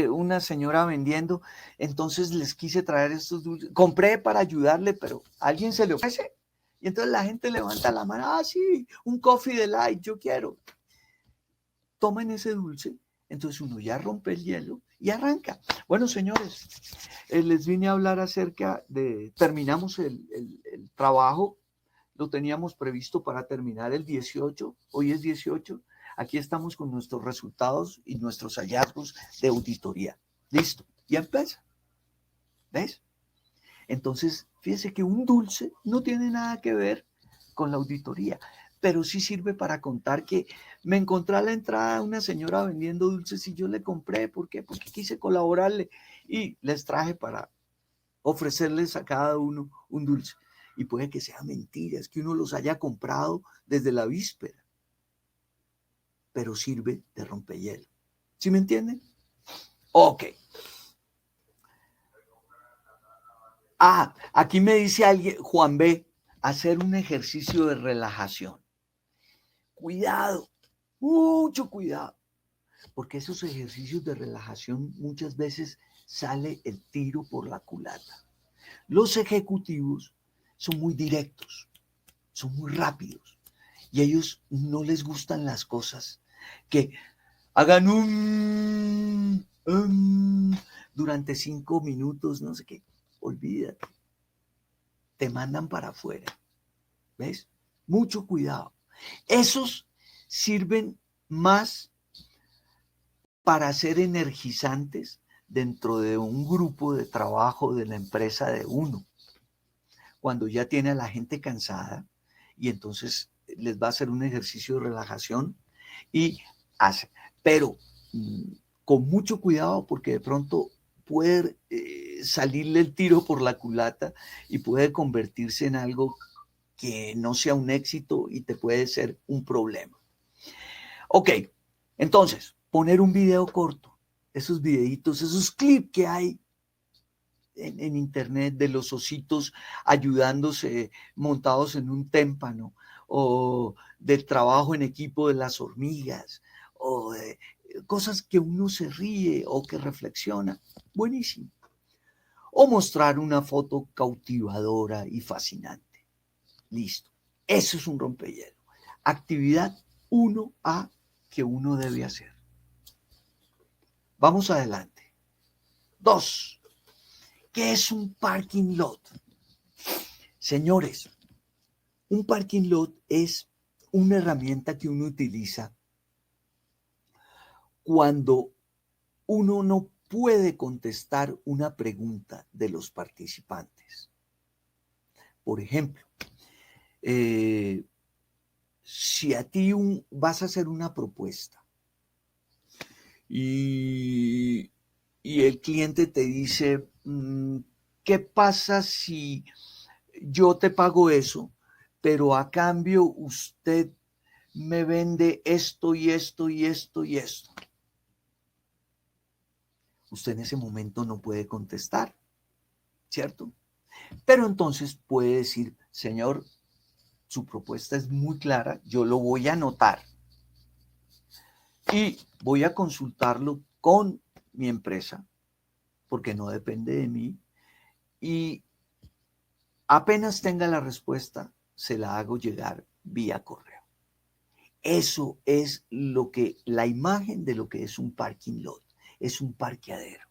una señora vendiendo, entonces les quise traer estos dulces. Compré para ayudarle, pero ¿a alguien se le ofrece? Y entonces la gente levanta la mano, ah, sí, un coffee delight, yo quiero. Tomen ese dulce, entonces uno ya rompe el hielo y arranca. Bueno, señores, les vine a hablar acerca de, terminamos el trabajo, lo teníamos previsto para terminar el 18, hoy es 18, aquí estamos con nuestros resultados y nuestros hallazgos de auditoría. Listo, ya empieza. ¿Ves? Entonces, fíjese que un dulce no tiene nada que ver con la auditoría, pero sí sirve para contar que me encontré a la entrada una señora vendiendo dulces y yo le compré. ¿Por qué? Porque quise colaborarle y les traje para ofrecerles a cada uno un dulce. Y puede que sea mentira, es que uno los haya comprado desde la víspera, pero sirve de rompehielo. ¿Sí me entienden? Ok. Ah, aquí me dice alguien, Juan B, hacer un ejercicio de relajación. Cuidado, mucho cuidado, porque esos ejercicios de relajación muchas veces sale el tiro por la culata. Los ejecutivos son muy directos, son muy rápidos y a ellos no les gustan las cosas que hagan durante 5 minutos, no sé qué. Olvídate, te mandan para afuera. ¿Ves? Mucho cuidado. Esos sirven más para ser energizantes dentro de un grupo de trabajo de la empresa de uno. Cuando ya tiene a la gente cansada y entonces les va a hacer un ejercicio de relajación y hace. Pero con mucho cuidado porque de pronto puede salirle el tiro por la culata y puede convertirse en algo que no sea un éxito y te puede ser un problema. Ok, entonces, poner un video corto, esos videitos, esos clips que hay en internet de los ositos ayudándose montados en un témpano, o del trabajo en equipo de las hormigas, o de cosas que uno se ríe o que reflexiona. Buenísimo. O mostrar una foto cautivadora y fascinante. Listo. Eso es un rompehielo. Actividad 1A que uno debe hacer. Vamos adelante. 2. ¿Qué es un parking lot? Señores, un parking lot es una herramienta que uno utiliza cuando uno no puede contestar una pregunta de los participantes. Por ejemplo, si a ti vas a hacer una propuesta y el cliente te dice, ¿qué pasa si yo te pago eso, pero a cambio usted me vende esto y esto y esto y esto? Usted en ese momento no puede contestar, ¿cierto? Pero entonces puede decir, señor, su propuesta es muy clara, yo lo voy a anotar y voy a consultarlo con mi empresa, porque no depende de mí, y apenas tenga la respuesta, se la hago llegar vía correo. Eso es la imagen de lo que es un parking lot, es un parqueadero.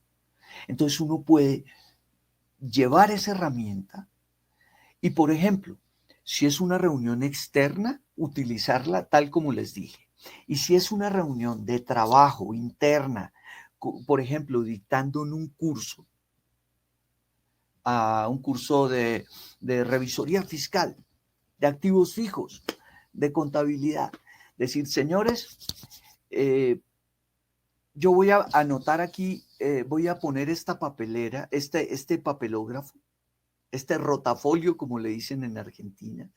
Entonces uno puede llevar esa herramienta y, por ejemplo, si es una reunión externa, utilizarla tal como les dije. Y si es una reunión de trabajo interna, por ejemplo, dictando en un curso de revisoría fiscal, de activos fijos, de contabilidad, decir, señores, yo voy a anotar aquí, voy a poner esta papelera, este papelógrafo, este rotafolio, como le dicen en Argentina,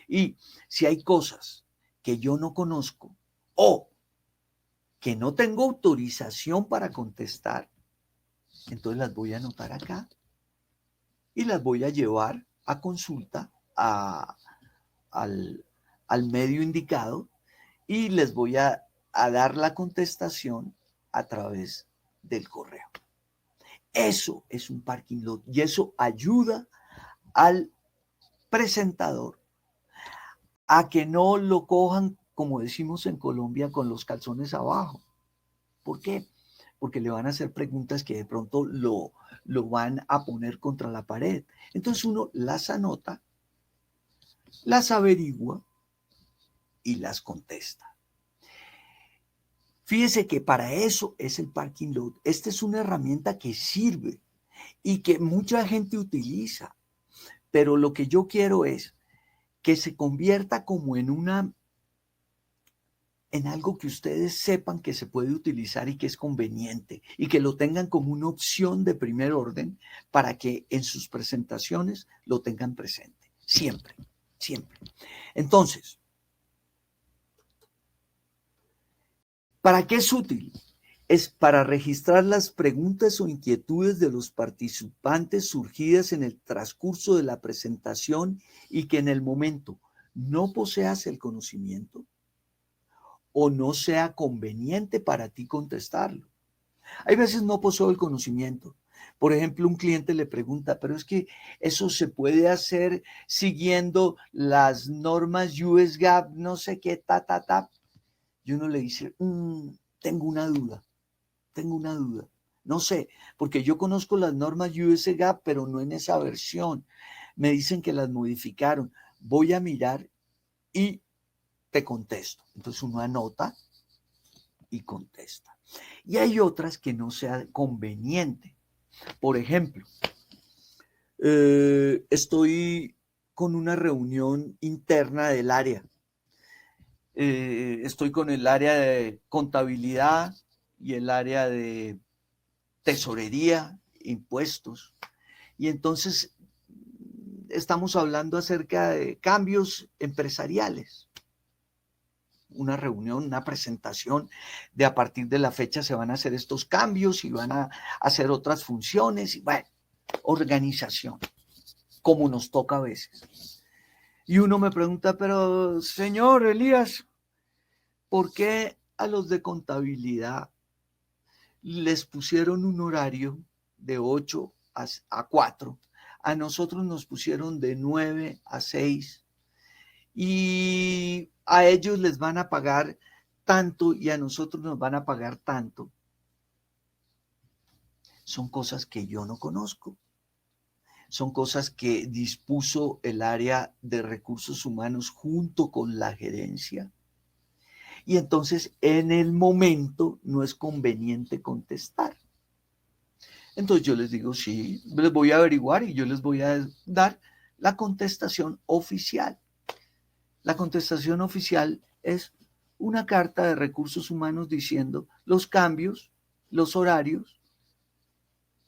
y si hay cosas que yo no conozco o que no tengo autorización para contestar, entonces las voy a anotar acá y las voy a llevar a consulta al medio indicado y les voy a dar la contestación a través del correo. Eso es un parking lot y eso ayuda al presentador a que no lo cojan, como decimos en Colombia, con los calzones abajo. ¿Por qué? Porque le van a hacer preguntas que de pronto lo van a poner contra la pared. Entonces uno las anota, las averigua y las contesta. Fíjese que para eso es el parking lot. Esta es una herramienta que sirve y que mucha gente utiliza, pero lo que yo quiero es que se convierta como en algo que ustedes sepan que se puede utilizar y que es conveniente y que lo tengan como una opción de primer orden para que en sus presentaciones lo tengan presente. Siempre, siempre. Entonces, ¿para qué es útil? Es para registrar las preguntas o inquietudes de los participantes surgidas en el transcurso de la presentación y que en el momento no poseas el conocimiento o no sea conveniente para ti contestarlo. Hay veces no poseo el conocimiento. Por ejemplo, un cliente le pregunta, pero es que eso se puede hacer siguiendo las normas US GAAP, no sé qué, ta. Y uno le dice, tengo una duda. No sé, porque yo conozco las normas US GAAP, pero no en esa versión. Me dicen que las modificaron. Voy a mirar y te contesto. Entonces uno anota y contesta. Y hay otras que no sea conveniente. Por ejemplo, estoy con una reunión interna del área. Estoy con el área de contabilidad y el área de tesorería, impuestos. Y entonces estamos hablando acerca de cambios empresariales. Una reunión, una presentación de a partir de la fecha se van a hacer estos cambios y van a hacer otras funciones y bueno, organización, como nos toca a veces. Y uno me pregunta, pero señor Elías, ¿por qué a los de contabilidad les pusieron un horario de 8 a 4? A nosotros nos pusieron de 9 a 6 y a ellos les van a pagar tanto y a nosotros nos van a pagar tanto. Son cosas que yo no conozco. Son cosas que dispuso el área de recursos humanos junto con la gerencia. Y entonces en el momento no es conveniente contestar. Entonces yo les digo, sí, les voy a averiguar y yo les voy a dar la contestación oficial. La contestación oficial es una carta de recursos humanos diciendo los cambios, los horarios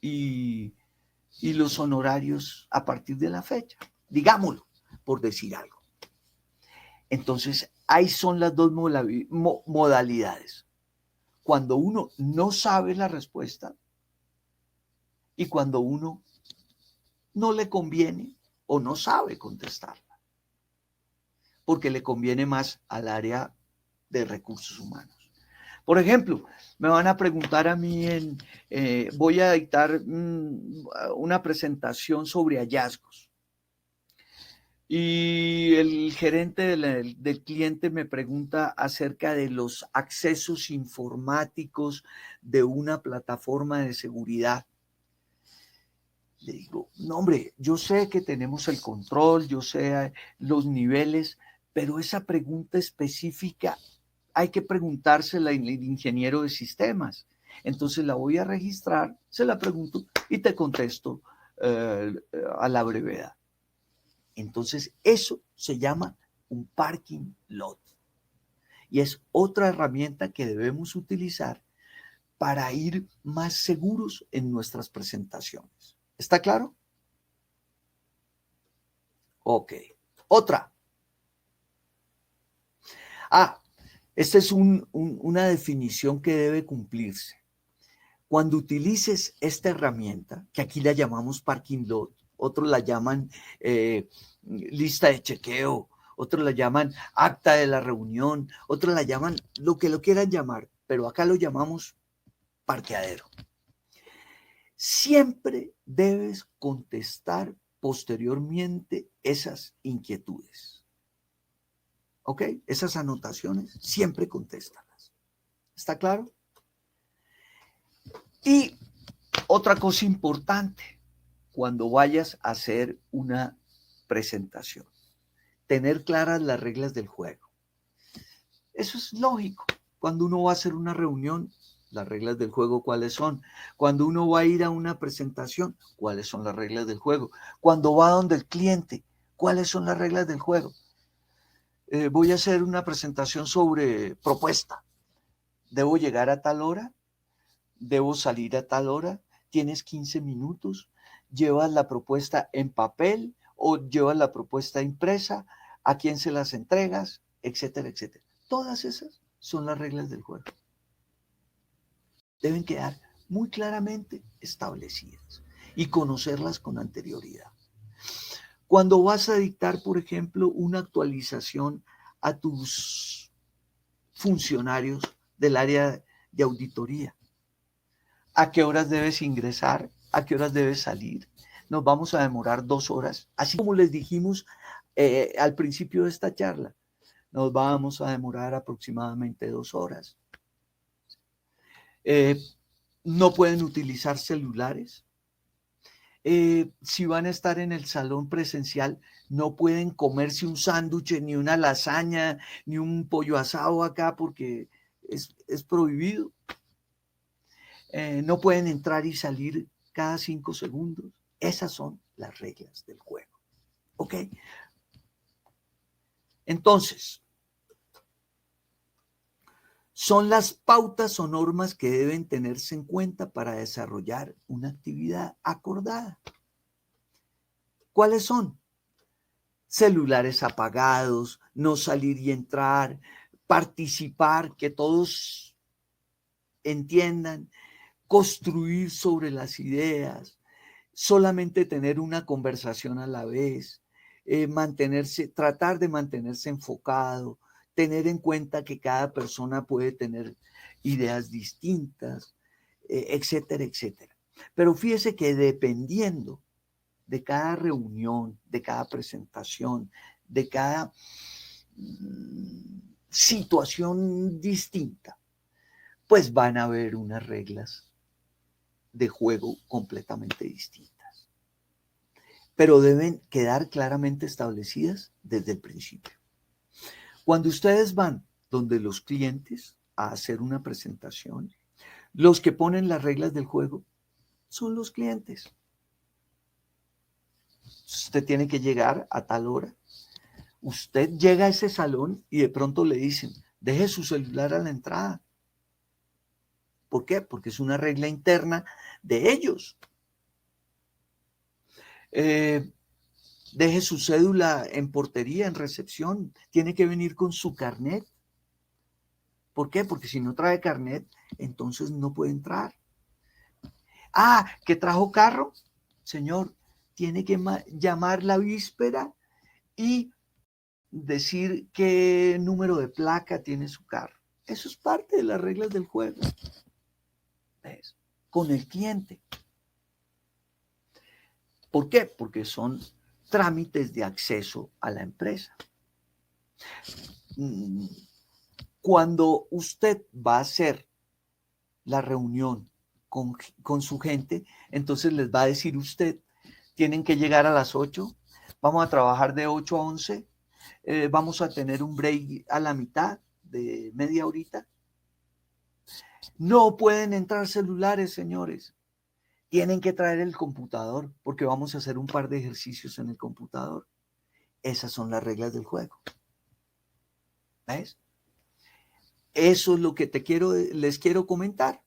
y los honorarios a partir de la fecha. Digámoslo, por decir algo. Entonces, ahí son las dos modalidades. Cuando uno no sabe la respuesta y cuando uno no le conviene o no sabe contestarla, porque le conviene más al área de recursos humanos. Por ejemplo, me van a preguntar a mí, voy a dictar una presentación sobre hallazgos. Y el gerente del cliente me pregunta acerca de los accesos informáticos de una plataforma de seguridad. Le digo, no hombre, yo sé que tenemos el control, yo sé los niveles, pero esa pregunta específica hay que preguntársela al ingeniero de sistemas. Entonces la voy a registrar, se la pregunto y te contesto a la brevedad. Entonces eso se llama un parking lot. Y es otra herramienta que debemos utilizar para ir más seguros en nuestras presentaciones. ¿Está claro? Ok. Otra. Esta es una definición que debe cumplirse. Cuando utilices esta herramienta, que aquí la llamamos parking lot, otros la llaman lista de chequeo, otros la llaman acta de la reunión, otros la llaman lo que lo quieran llamar, pero acá lo llamamos parqueadero. Siempre debes contestar posteriormente esas inquietudes. ¿Ok? Esas anotaciones, siempre contéstalas. ¿Está claro? Y otra cosa importante, cuando vayas a hacer una presentación, tener claras las reglas del juego. Eso es lógico. Cuando uno va a hacer una reunión, las reglas del juego, ¿cuáles son? Cuando uno va a ir a una presentación, ¿cuáles son las reglas del juego? Cuando va donde el cliente, ¿cuáles son las reglas del juego? Voy a hacer una presentación sobre propuesta. ¿Debo llegar a tal hora? ¿Debo salir a tal hora? ¿Tienes 15 minutos? ¿Llevas la propuesta en papel o llevas la propuesta impresa? ¿A quién se las entregas? Etcétera, etcétera. Todas esas son las reglas del juego. Deben quedar muy claramente establecidas y conocerlas con anterioridad. Cuando vas a dictar, por ejemplo, una actualización a tus funcionarios del área de auditoría, ¿a qué horas debes ingresar? ¿A qué horas debes salir? Nos vamos a demorar 2 horas, así como les dijimos al principio de esta charla. Nos vamos a demorar aproximadamente 2 horas. No pueden utilizar celulares. Si van a estar en el salón presencial, no pueden comerse un sándwich, ni una lasaña, ni un pollo asado acá porque es prohibido. No pueden entrar y salir cada 5 segundos. Esas son las reglas del juego. ¿Ok? Entonces, son las pautas o normas que deben tenerse en cuenta para desarrollar una actividad acordada. ¿Cuáles son? celulares apagados, no salir y entrar, participar, que todos entiendan, construir sobre las ideas, solamente tener una conversación a la vez, tratar de mantenerse enfocado, tener en cuenta que cada persona puede tener ideas distintas, etcétera, etcétera. Pero fíjese que dependiendo de cada reunión, de cada presentación, de cada situación distinta, pues van a haber unas reglas de juego completamente distintas. Pero deben quedar claramente establecidas desde el principio. Cuando ustedes van donde los clientes a hacer una presentación, los que ponen las reglas del juego son los clientes. Usted tiene que llegar a tal hora. Usted llega a ese salón y de pronto le dicen, deje su celular a la entrada. ¿Por qué? Porque es una regla interna de ellos. Deje su cédula en portería, en recepción. Tiene que venir con su carnet. ¿Por qué? Porque si no trae carnet, entonces no puede entrar. Ah, ¿que trajo carro? Señor, tiene que llamar la víspera y decir qué número de placa tiene su carro. Eso es parte de las reglas del juego. ¿Ves? Con el cliente. ¿Por qué? Porque son trámites de acceso a la empresa. Cuando usted va a hacer la reunión con su gente, entonces les va a decir usted, tienen que llegar a las 8, vamos a trabajar de 8 a 11, vamos a tener un break a la mitad de media horita. No pueden entrar celulares, señores. Tienen que traer el computador porque vamos a hacer un par de ejercicios en el computador. Esas son las reglas del juego. ¿Ves? Eso es lo que les quiero comentar.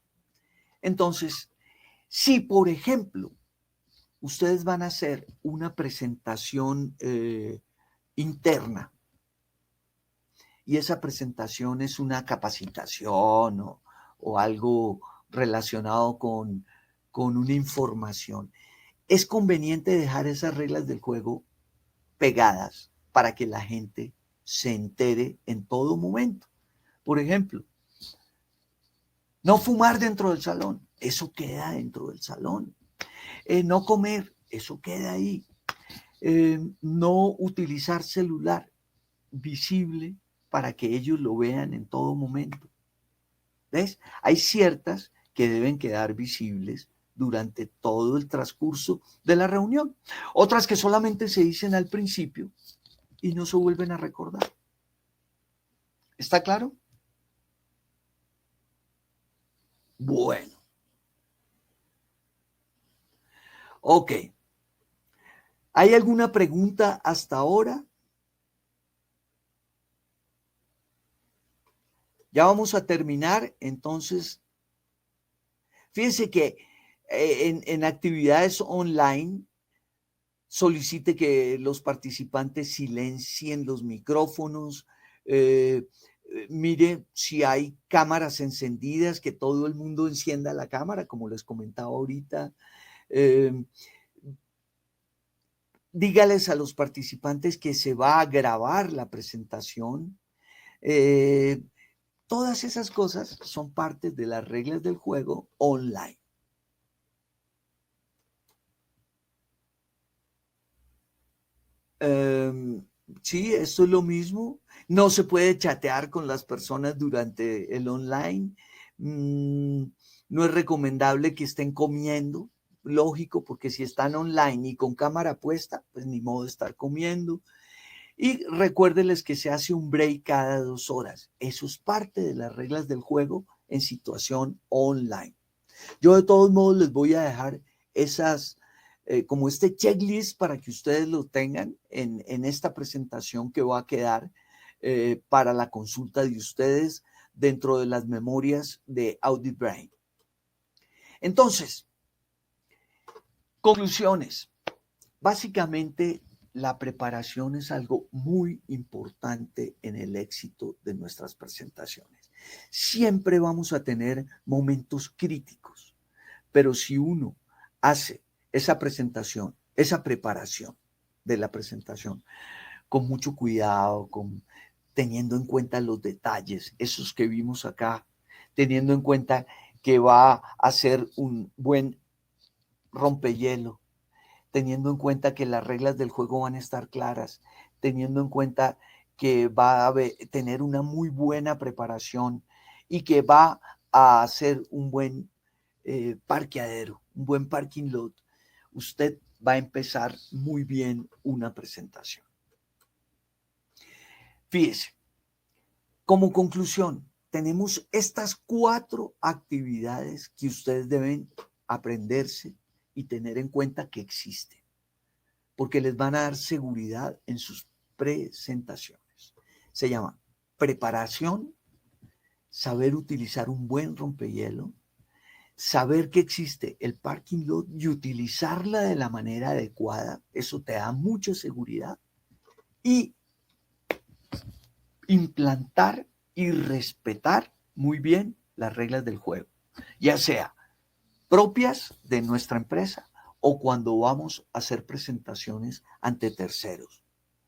Entonces, si por ejemplo ustedes van a hacer una presentación interna y esa presentación es una capacitación o algo relacionado con una información, es conveniente dejar esas reglas del juego pegadas para que la gente se entere en todo momento. Por ejemplo, no fumar dentro del salón, eso queda dentro del salón. No comer, eso queda ahí. No utilizar celular visible para que ellos lo vean en todo momento. ¿Ves? Hay ciertas que deben quedar visibles durante todo el transcurso de la reunión. Otras que solamente se dicen al principio y no se vuelven a recordar. ¿Está claro? Bueno. Ok. ¿Hay alguna pregunta hasta ahora? Ya vamos a terminar, entonces, fíjense que en actividades online solicite que los participantes silencien los micrófonos, mire si hay cámaras encendidas, que todo el mundo encienda la cámara, como les comentaba ahorita. Dígales a los participantes que se va a grabar la presentación. Todas esas cosas son parte de las reglas del juego online. Sí, esto es lo mismo. No se puede chatear con las personas durante el online. No es recomendable que estén comiendo. Lógico, porque si están online y con cámara puesta, pues ni modo de estar comiendo. Y recuérdenles que se hace un break cada 2 horas. Eso es parte de las reglas del juego en situación online. Yo de todos modos les voy a dejar esas, como este checklist para que ustedes lo tengan en esta presentación que va a quedar para la consulta de ustedes dentro de las memorias de AuditBrain. Entonces, conclusiones. Básicamente la preparación es algo muy importante en el éxito de nuestras presentaciones. Siempre vamos a tener momentos críticos, pero si uno hace esa presentación, esa preparación de la presentación con mucho cuidado, teniendo en cuenta los detalles, esos que vimos acá, teniendo en cuenta que va a ser un buen rompehielo, teniendo en cuenta que las reglas del juego van a estar claras, teniendo en cuenta que va a tener una muy buena preparación y que va a hacer un buen parqueadero, un buen parking lot, usted va a empezar muy bien una presentación. Fíjese, como conclusión, tenemos estas 4 actividades que ustedes deben aprenderse y tener en cuenta que existen, porque les van a dar seguridad en sus presentaciones. Se llama preparación, saber utilizar un buen rompehielo, saber que existe el parking lot y utilizarla de la manera adecuada, eso te da mucha seguridad, y implantar y respetar muy bien las reglas del juego, ya sea propias de nuestra empresa o cuando vamos a hacer presentaciones ante terceros,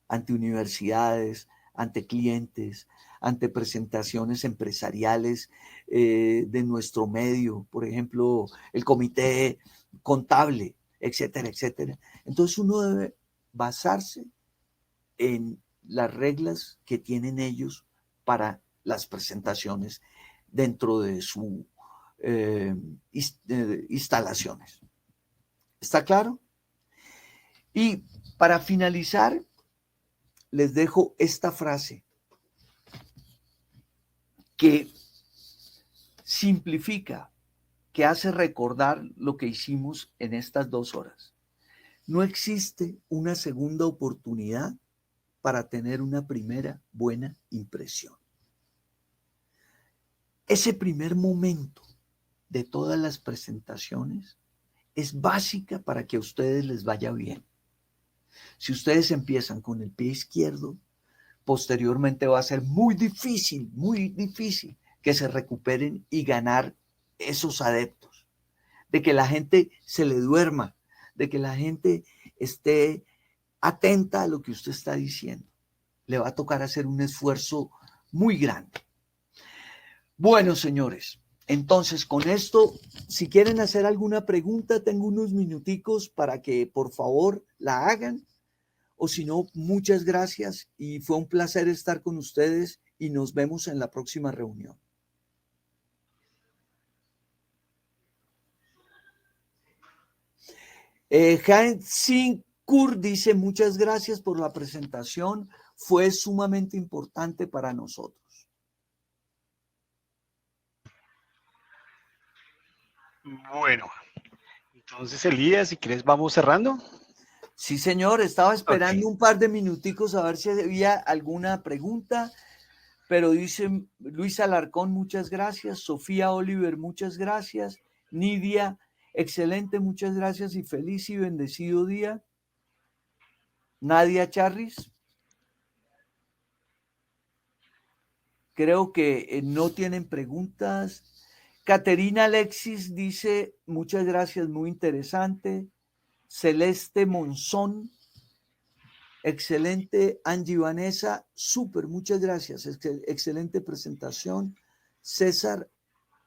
ante universidades, ante clientes, ante presentaciones empresariales de nuestro medio, por ejemplo, el comité contable, etcétera, etcétera. Entonces uno debe basarse en las reglas que tienen ellos para las presentaciones dentro de sus instalaciones. ¿Está claro? Y para finalizar, les dejo esta frase que simplifica, que hace recordar lo que hicimos en estas 2 horas. No existe una segunda oportunidad para tener una primera buena impresión. Ese primer momento de todas las presentaciones es básica para que a ustedes les vaya bien. Si ustedes empiezan con el pie izquierdo, posteriormente va a ser muy difícil que se recuperen y ganar esos adeptos, de que la gente se le duerma, de que la gente esté atenta a lo que usted está diciendo. Le va a tocar hacer un esfuerzo muy grande. Bueno, señores, entonces con esto, si quieren hacer alguna pregunta, tengo unos minuticos para que por favor la hagan. O si no, muchas gracias y fue un placer estar con ustedes y nos vemos en la próxima reunión. Hansin Kur dice, muchas gracias por la presentación, fue sumamente importante para nosotros. Bueno, entonces Elías, si quieres vamos cerrando. Sí, señor, estaba esperando un par de minuticos a ver si había alguna pregunta, pero dice Luis Alarcón, muchas gracias, Sofía Oliver, muchas gracias, Nidia, excelente, muchas gracias y feliz y bendecido día. Nadia Charris, creo que no tienen preguntas. Caterina Alexis dice, muchas gracias, muy interesante. Celeste Monzón, excelente. Angie Vanessa, súper, muchas gracias, excelente presentación. César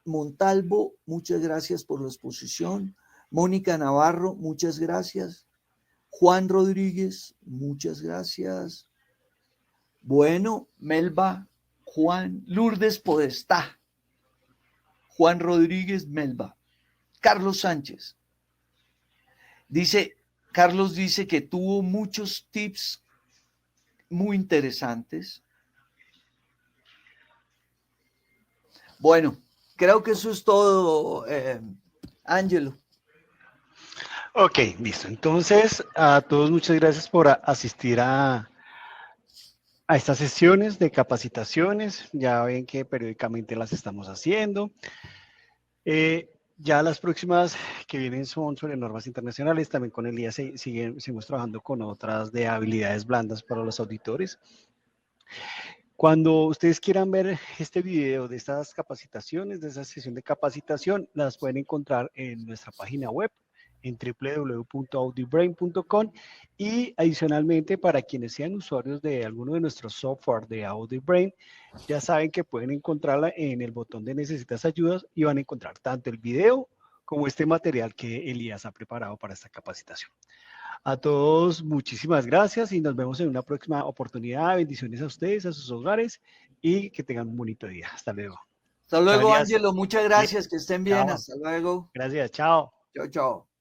Montalvo, muchas gracias por la exposición. Mónica Navarro, muchas gracias. Juan Rodríguez, muchas gracias. Bueno, Melba, Juan, Lourdes Podestá, Juan Rodríguez, Melba. Carlos Sánchez. Carlos dice que tuvo muchos tips muy interesantes. Bueno, creo que eso es todo, Ángelo. Ok, listo. Entonces, a todos muchas gracias por asistir a estas sesiones de capacitaciones. Ya ven que periódicamente las estamos haciendo. Ya las próximas que vienen son sobre normas internacionales. También con Elías seguimos trabajando con otras de habilidades blandas para los auditores. Cuando ustedes quieran ver este video de estas capacitaciones, de esta sesión de capacitación, las pueden encontrar en nuestra página web en www.audibrain.com y adicionalmente para quienes sean usuarios de alguno de nuestros software de AudioBrain, ya saben que pueden encontrarla en el botón de necesitas ayudas y van a encontrar tanto el video como este material que Elías ha preparado para esta capacitación. A todos, muchísimas gracias y nos vemos en una próxima oportunidad. Bendiciones a ustedes, a sus hogares y que tengan un bonito día. Hasta luego. Hasta Chao, luego, Elías. Ángelo. Muchas Bien, gracias. Que estén bien. chao. Hasta luego. Gracias, chao. Chao, chao.